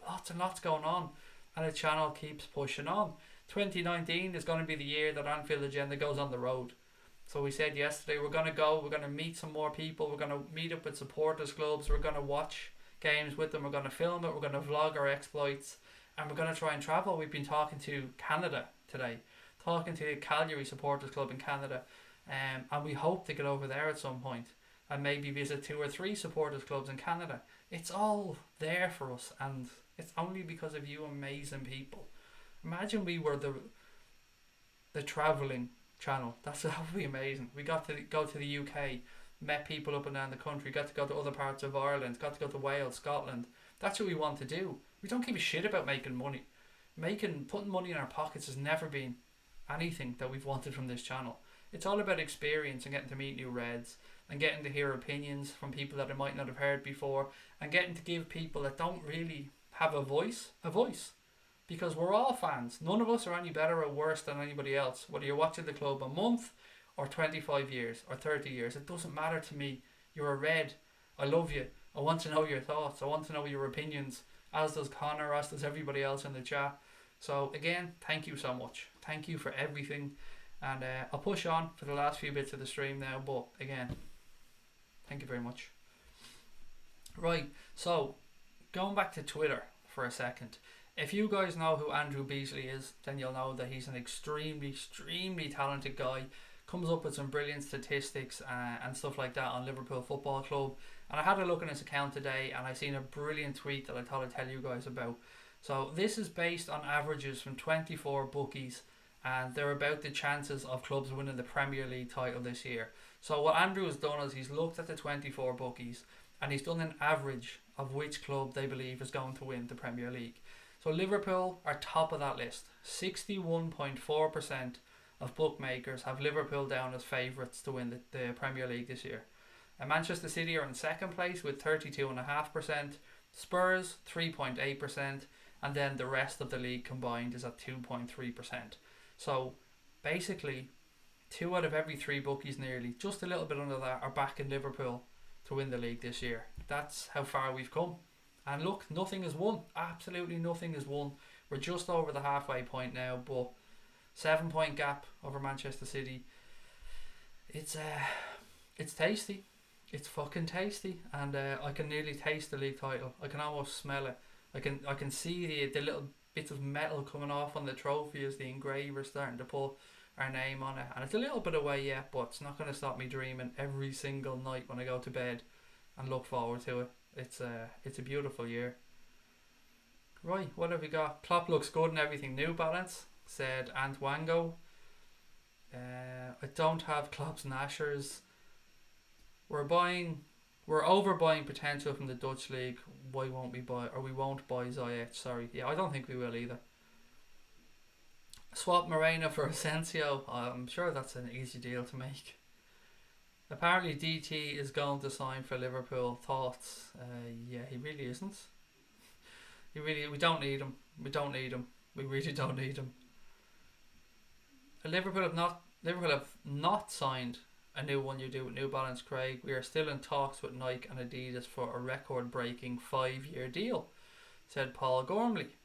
lots and lots going on, and the channel keeps pushing on. 2019 is going to be the year that Anfield Agenda goes on the road. So we said yesterday we're going to meet some more people, we're going to meet up with supporters clubs, we're going to watch games with them, we're going to film it, we're going to vlog our exploits, and we're going to try and travel. We've been talking to Canada today, talking to the Calgary Supporters Club in Canada, and we hope to get over there at some point and maybe visit 2 or 3 supporters clubs in Canada. It's all there for us, and it's only because of you amazing people. Imagine we were the travelling channel. That would be amazing. We got to go to the UK, met people up and down the country, got to go to other parts of Ireland, got to go to Wales, Scotland. That's what we want to do. We don't give a shit about making money. Putting money in our pockets has never been anything that we've wanted from this channel. It's all about experience and getting to meet new Reds and getting to hear opinions from people that I might not have heard before and getting to give people that don't really have a voice. Because we're all fans. None of us are any better or worse than anybody else. Whether you're watching the club a month or 25 years or 30 years, it doesn't matter to me. You're a Red. I love you. I want to know your thoughts. I want to know your opinions, as does Connor, as does everybody else in the chat. So again, thank you so much. Thank you for everything. And I'll push on for the last few bits of the stream now. But again, thank you very much. Right, so going back to Twitter for a second. If you guys know who Andrew Beasley is, then you'll know that he's an extremely talented guy. Comes up with some brilliant statistics and stuff like that on Liverpool Football Club. And I had a look on his account today and I seen a brilliant tweet that I thought I'd tell you guys about. So this is based on averages from 24 bookies, and they're about the chances of clubs winning the Premier League title this year. So what Andrew has done is he's looked at the 24 bookies and he's done an average of which club they believe is going to win the Premier League. So Liverpool are top of that list. 61.4% of bookmakers have Liverpool down as favourites to win the Premier League this year. And Manchester City are in second place with 32.5%. Spurs 3.8%. And then the rest of the league combined is at 2.3%. So basically 2 out of every 3 bookies nearly, just a little bit under that, are backing Liverpool to win the league this year. That's how far we've come. And look, nothing is won. Absolutely nothing is won. We're just over the halfway point now, but 7 point gap over Manchester City. It's tasty. It's fucking tasty, and I can nearly taste the league title. I can almost smell it. I can see the little bits of metal coming off on the trophy as the engraver starting to put our name on it, and it's a little bit away yet, but it's not going to stop me dreaming every single night when I go to bed and look forward to it. It's a beautiful year. Right, what have we got? Klopp looks good and everything. New Balance, said Ant Wango. I don't have Klopp's Nashers. We're overbuying potential from the Dutch league. Why won't we buy, or we won't buy Ziyech? Sorry, yeah, I don't think we will either. Swap Moreno for Asensio. I'm sure that's an easy deal to make. Apparently DT is going to sign for Liverpool. Thoughts? Yeah, he really isn't. We don't need him. We don't need him. We really don't need him. Liverpool have not signed a new one you do with New Balance, Craig. We are still in talks with Nike and Adidas for a record-breaking 5-year deal, said Paul Gormley.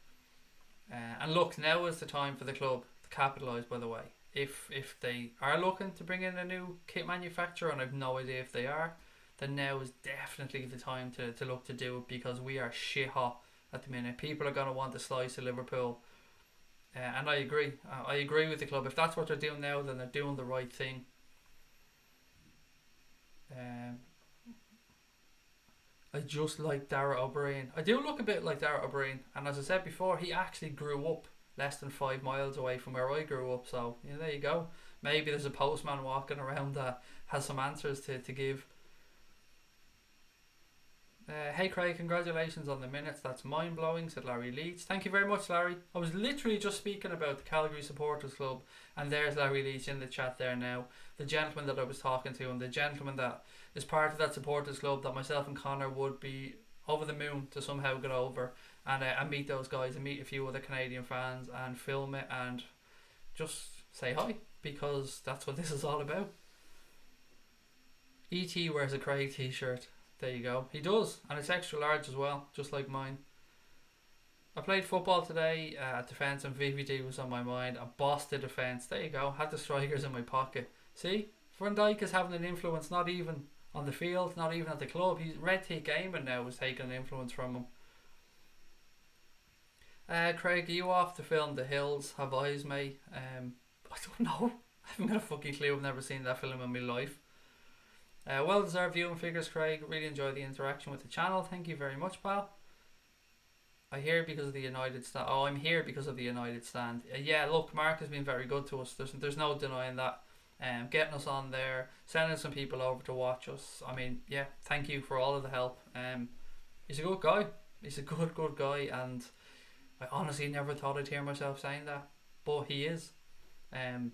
And look, now is the time for the club to capitalise, by the way. If they are looking to bring in a new kit manufacturer, and I've no idea if they are, then now is definitely the time to look to do it, because we are shit hot at the minute. People are going to want a slice of Liverpool. And I agree. I agree with the club. If that's what they're doing now, then they're doing the right thing. I just like Dara O'Brien. I do look a bit like Dara O'Brien, and as I said before, he actually grew up less than 5 miles away from where I grew up. So yeah, there you go. Maybe there's a postman walking around that has some answers to give. Hey Craig, congratulations on the minutes. That's mind blowing, said Larry Leach. Thank you very much, Larry. I was literally just speaking about the Calgary Supporters Club, and there's Larry Leach in the chat there now. The gentleman that I was talking to, and the gentleman that is part of that Supporters Club that myself and Connor would be over the moon to somehow get over and meet those guys and meet a few other Canadian fans and film it and just say hi, because that's what this is all about. E.T. wears a Craig t-shirt. There you go. He does, and it's extra large as well, just like mine. I played football today at defence, and VVD was on my mind. I bossed the defence. There you go. Had the strikers in my pocket. See, Van Dijk is having an influence, not even on the field, not even at the club. He's Red Team Gaming now is taking an influence from him. Craig, are you off to film The Hills? Have eyes, mate? I don't know. I haven't got a fucking clue. I've never seen that film in my life. Well deserved viewing figures, Craig. Really enjoy the interaction with the channel. Thank you very much, pal. I'm here because of the United stand. Oh, I'm here because of the United stand. Yeah, look, Mark has been very good to us. There's no denying that. Getting us on there, sending some people over to watch us. I mean, yeah, thank you for all of the help. He's a good guy. He's a good guy, and I honestly never thought I'd hear myself saying that, but he is. Yeah,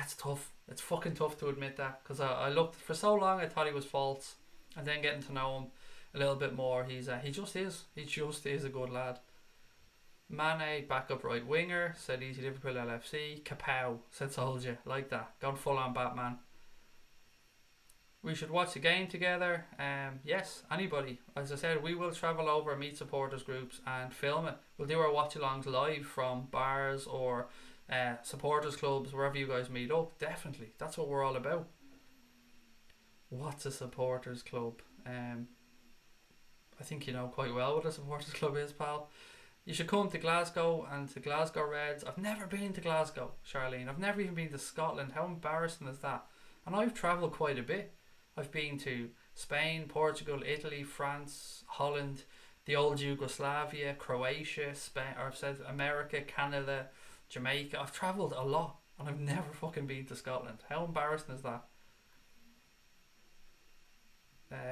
it's tough. It's fucking tough to admit that, because I looked for so long. I thought he was false, and then getting to know him a little bit more, he just is a good lad. Mane, backup right winger, said easy Liverpool LFC. Kapow, said Soldier, like that, gone full on Batman. We should watch the game together. Yes, anybody. As I said, we will travel over, meet supporters groups and film it. We'll do our watch alongs live from bars or supporters clubs, wherever you guys meet up. Definitely, that's what we're all about. What's a supporters club? I think you know quite well what a supporters club is, pal. You should come to Glasgow and to Glasgow Reds. I've never been to Glasgow, Charlene. I've never even been to Scotland. How embarrassing is that? And I've travelled quite a bit. I've been to Spain, Portugal, Italy, France, Holland, the old Yugoslavia, Croatia, Spain, or I've said America, Canada, Jamaica. I've travelled a lot, and I've never fucking been to Scotland. How embarrassing is that?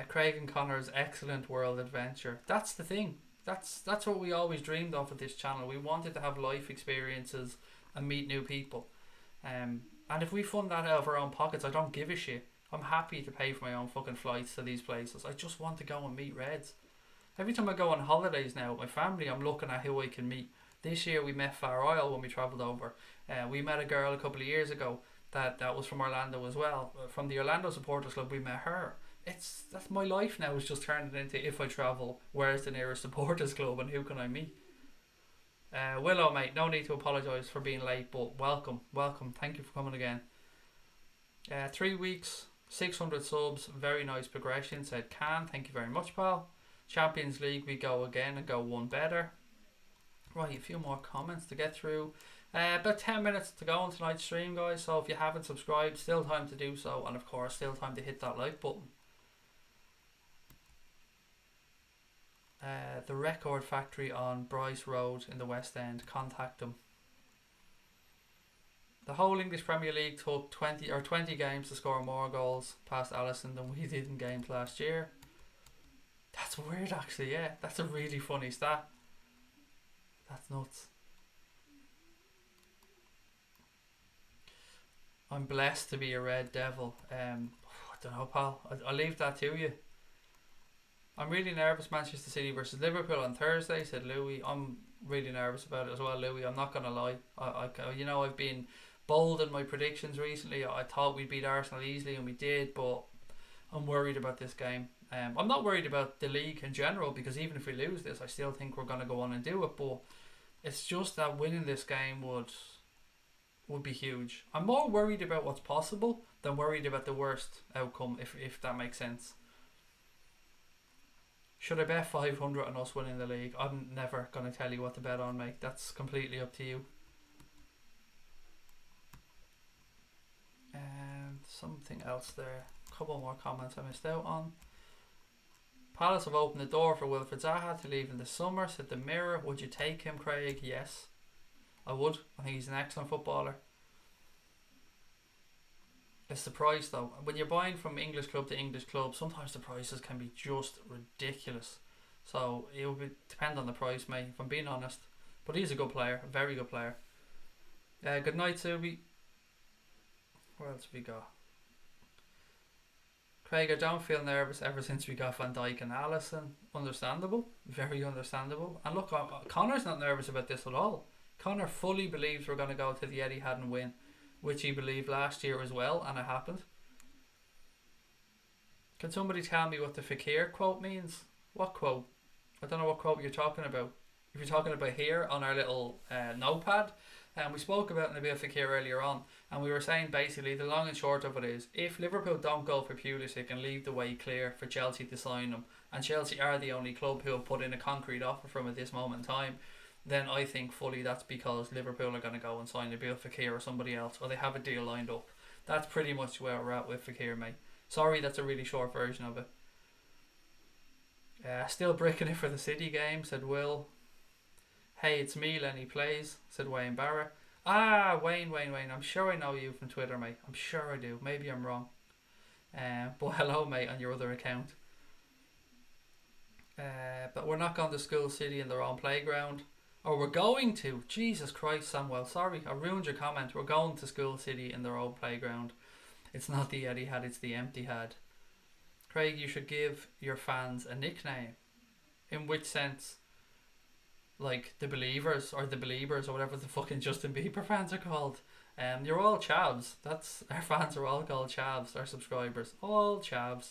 Craig and Connor's excellent world adventure. That's the thing. That's what we always dreamed of with this channel. We wanted to have life experiences and meet new people. And if we fund that out of our own pockets, I don't give a shit. I'm happy to pay for my own fucking flights to these places. I just want to go and meet Reds. Every time I go on holidays now with my family, I'm looking at who I can meet. This year we met Far Isle when we travelled over. We met a girl a couple of years ago that was from Orlando as well. From the Orlando Supporters Club, we met her. That's my life now, is just turning into, if I travel, where's the nearest supporters club and who can I meet? Willow, mate, no need to apologise for being late, but welcome, welcome. Thank you for coming again. 3 weeks, 600 subs, very nice progression, said Can. Thank you very much, pal. Champions League, we go again and go one better. Right, a few more comments to get through. About 10 minutes to go on tonight's stream, guys. So if you haven't subscribed, still time to do so. And of course, still time to hit that like button. The Record Factory on Bryce Road in the West End. Contact them. The whole English Premier League took 20 games to score more goals past Alisson than we did in games last year. That's weird, actually. Yeah, that's a really funny stat. That's nuts. I'm blessed to be a Red Devil. I don't know, pal. I'll leave that to you. I'm really nervous. Manchester City versus Liverpool on Thursday, said Louis. I'm really nervous about it as well, Louis. I'm not gonna lie. I've been bold in my predictions recently. I thought we'd beat Arsenal easily, and we did, but I'm worried about this game. I'm not worried about the league in general, because even if we lose this, I still think we're gonna go on and do it. But it's just that winning this game would be huge. I'm more worried about what's possible than worried about the worst outcome, if that makes sense. Should I bet 500 on us winning the league? I'm never going to tell you what to bet on, mate. That's completely up to you. And something else there. A couple more comments I missed out on. Palace have opened the door for Wilfred Zaha to leave in the summer, said the Mirror. Would you take him, Craig? Yes, I would. I think he's an excellent footballer. It's the price, though. When you're buying from English club to English club, sometimes the prices can be just ridiculous. So it will depend on the price, mate, if I'm being honest. But he's a good player, a very good player. Good night, Subi. What else have we got? Craig, I don't feel nervous ever since we got Van Dijk and Alisson. Understandable, very understandable. And look, Connor's not nervous about this at all. Connor fully believes we're going to go to the Etihad and win, which he believed last year as well, and it happened. Can somebody tell me what the Fakir quote means? What quote? I don't know what quote you're talking about. If you're talking about here on our little notepad, we spoke about Nabil Fakir earlier on, and we were saying basically the long and short of it is, if Liverpool don't go for Pulisic and leave the way clear for Chelsea to sign him, and Chelsea are the only club who have put in a concrete offer from at this moment in time, then I think fully that's because Liverpool are going to go and sign Nabil Fakir or somebody else, or they have a deal lined up. That's pretty much where we're at with Fakir, mate. Sorry, that's a really short version of it. Still bricking it for the City game, said Will. Hey, it's me, Lenny Plays, said Wayne Barra. Ah, Wayne. I'm sure I know you from Twitter, mate. I'm sure I do. Maybe I'm wrong. But hello, mate, on your other account. But we're not going to School City in their own playground. Or we're going to. Jesus Christ, Samuel. Sorry, I ruined your comment. We're going to School City in their own playground. It's not the Etihad, it's the Emptyhad. Craig, you should give your fans a nickname. In which sense? Like the Believers or the Beliebers or whatever the fucking Justin Bieber fans are called. You're all chavs. That's our fans are all called chavs. Our subscribers, all chavs.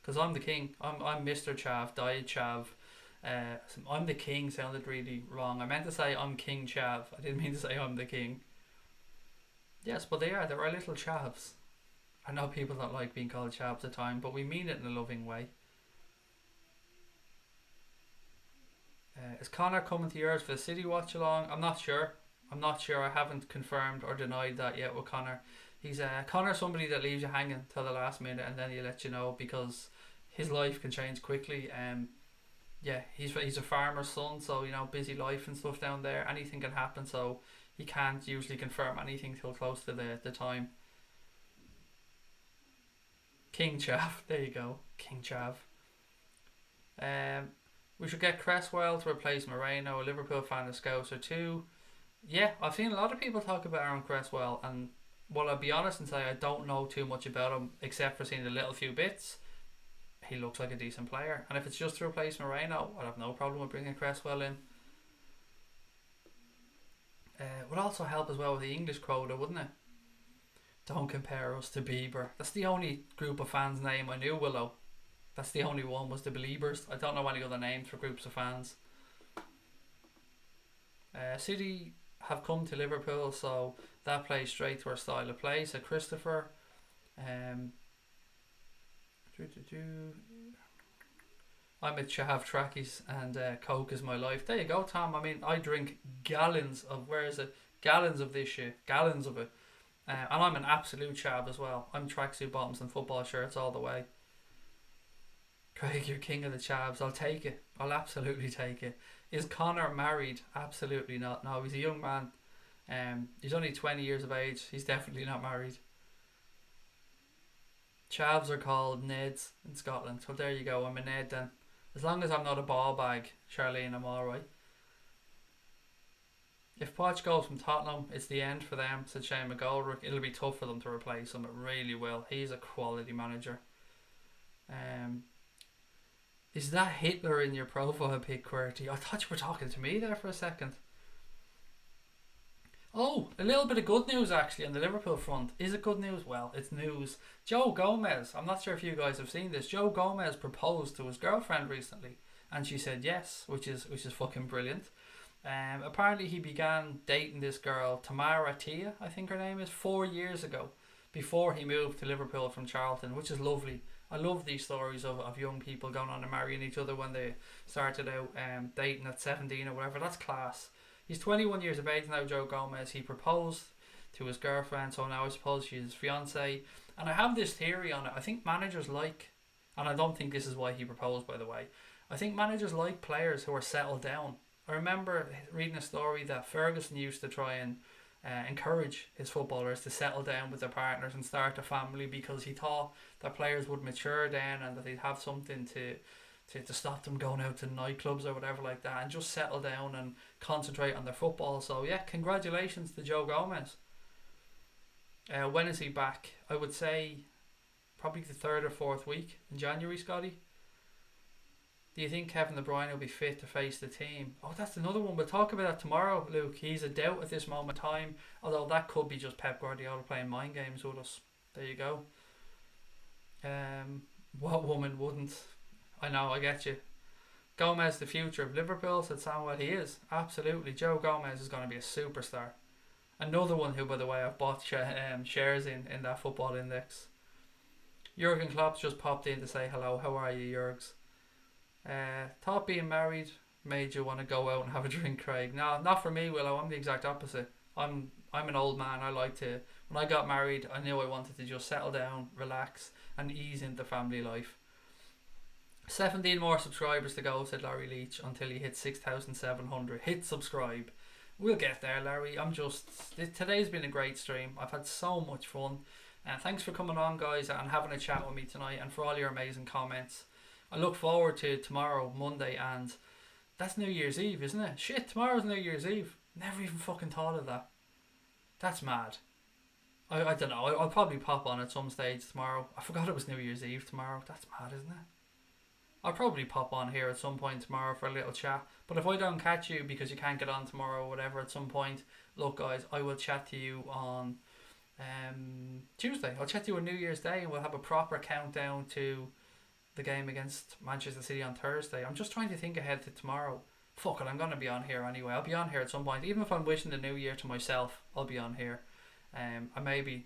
Because I'm the king. I'm Mr. Chav, Diet Chav. I'm the king sounded really wrong. I meant to say I'm King Chav. I didn't mean to say I'm the king. Yes, but they're our little chavs. I know people don't like being called chavs at the time, but we mean it in a loving way. Is Connor coming to yours for the City watch along? I'm not sure. I haven't confirmed or denied that yet with Connor. He's Connor's somebody that leaves you hanging till the last minute and then he lets you know because his life can change quickly. Yeah, he's a farmer's son, so you know, busy life and stuff down there. Anything can happen, so he can't usually confirm anything till close to the time. King Chav, there you go, King Chav. We should get Cresswell to replace Moreno. A Liverpool fan of Scouser too. Yeah, I've seen a lot of people talk about Aaron Cresswell, and well, I'll be honest and say I don't know too much about him except for seeing the little few bits. He looks like a decent player, and if it's just to replace Moreno, I'd have no problem with bringing Cresswell in. Would also help as well with the English quota, wouldn't it? Don't compare us to Bieber. That's the only group of fans name I knew, Willow. That's the only one, was the Beliebers. I don't know any other names for groups of fans. City have come to Liverpool, so that plays straight to our style of play. So Christopher, um, I'm a chav trackies and Coke is my life. There you go, Tom. I mean, I drink gallons of gallons of this shit, gallons of it, and I'm an absolute chav as well. I'm tracksuit bottoms and football shirts all the way. Craig, you're king of the chavs. I'll take it. I'll absolutely take it. Is Connor married? Absolutely not. No, he's a young man. He's only 20 years of age. He's definitely not married. Chavs are called Neds in Scotland. So there you go. I'm a Ned then. As long as I'm not a ball bag, Charlene, I'm alright. If Poch goes from Tottenham, it's the end for them, said Shane McGoldrick. It'll be tough for them to replace him. It really will. He's a quality manager. Is that Hitler in your profile pic, QWERTY? I thought you were talking to me there for a second. Oh, a little bit of good news actually on the Liverpool front. Is it good news? Well, it's news. Joe Gomez, I'm not sure if you guys have seen this. Joe Gomez proposed to his girlfriend recently, and she said yes, which is fucking brilliant. Apparently he began dating this girl, Tamara Tia, I think her name is, 4 years ago, before he moved to Liverpool from Charlton, which is lovely. I love these stories of young people going on and marrying each other when they started out dating at 17 or whatever. That's class. He's 21 years of age now, Joe Gomez. He proposed to his girlfriend, so now I suppose she's his fiancée. And I have this theory on it. I think managers like, and I don't think this is why he proposed, by the way, I think managers like players who are settled down. I remember reading a story that Ferguson used to try and encourage his footballers to settle down with their partners and start a family, because he thought that players would mature then and that they'd have something to stop them going out to nightclubs or whatever like that, and just settle down and concentrate on their football. So yeah, congratulations to Joe Gomez. When is he back? I would say probably the 3rd or 4th week in January, Scotty. Do you think Kevin De Bruyne will be fit to face the team? Oh, that's another one. We'll talk about that tomorrow, Luke. He's a doubt at this moment in time, although that could be just Pep Guardiola playing mind games with us. There you go. What woman wouldn't? I know, I get you. Gomez, the future of Liverpool, said Samuel. He is, absolutely. Joe Gomez is going to be a superstar. Another one who, by the way, I've bought shares in that football index. Jurgen Klopp's just popped in to say hello. How are you, Jurgs? Thought being married made you want to go out and have a drink, Craig. No, not for me, Willow. I'm the exact opposite. I'm an old man. I like to, when I got married, I knew I wanted to just settle down, relax, and ease into family life. 17 more subscribers to go, said Larry Leach, until he hits 6,700. Hit subscribe. We'll get there, Larry. Today's been a great stream. I've had so much fun. Thanks for coming on, guys, and having a chat with me tonight, and for all your amazing comments. I look forward to tomorrow, Monday, and that's New Year's Eve, isn't it? Shit, tomorrow's New Year's Eve. Never even fucking thought of that. That's mad. I don't know. I'll probably pop on at some stage tomorrow. I forgot it was New Year's Eve tomorrow. That's mad, isn't it? I'll probably pop on here at some point tomorrow for a little chat. But if I don't catch you because you can't get on tomorrow or whatever at some point, look, guys, I will chat to you on Tuesday. I'll chat to you on New Year's Day, and we'll have a proper countdown to the game against Manchester City on Thursday. I'm just trying to think ahead to tomorrow. Fuck it, I'm going to be on here anyway. I'll be on here at some point. Even if I'm wishing the new year to myself, I'll be on here. I maybe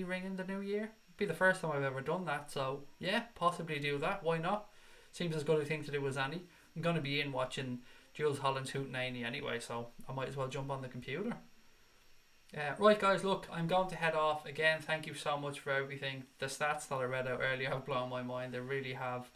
ringing the new year. It'd be the first time I've ever done that. So yeah, possibly do that. Why not? Seems as good a thing to do as any. I'm going to be in watching Jules Holland's Hootenanny anyway, so I might as well jump on the computer. Right, guys, look, I'm going to head off. Again, thank you so much for everything. The stats that I read out earlier have blown my mind. They really have.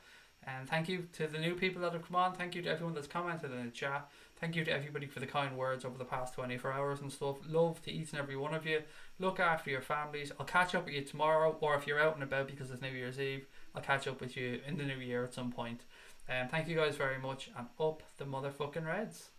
And thank you to the new people that have come on. Thank you to everyone that's commented in the chat. Thank you to everybody for the kind words over the past 24 hours and stuff. Love to each and every one of you. Look after your families. I'll catch up with you tomorrow, or if you're out and about because it's New Year's Eve, I'll catch up with you in the new year at some point. Thank you guys very much, and up the motherfucking Reds.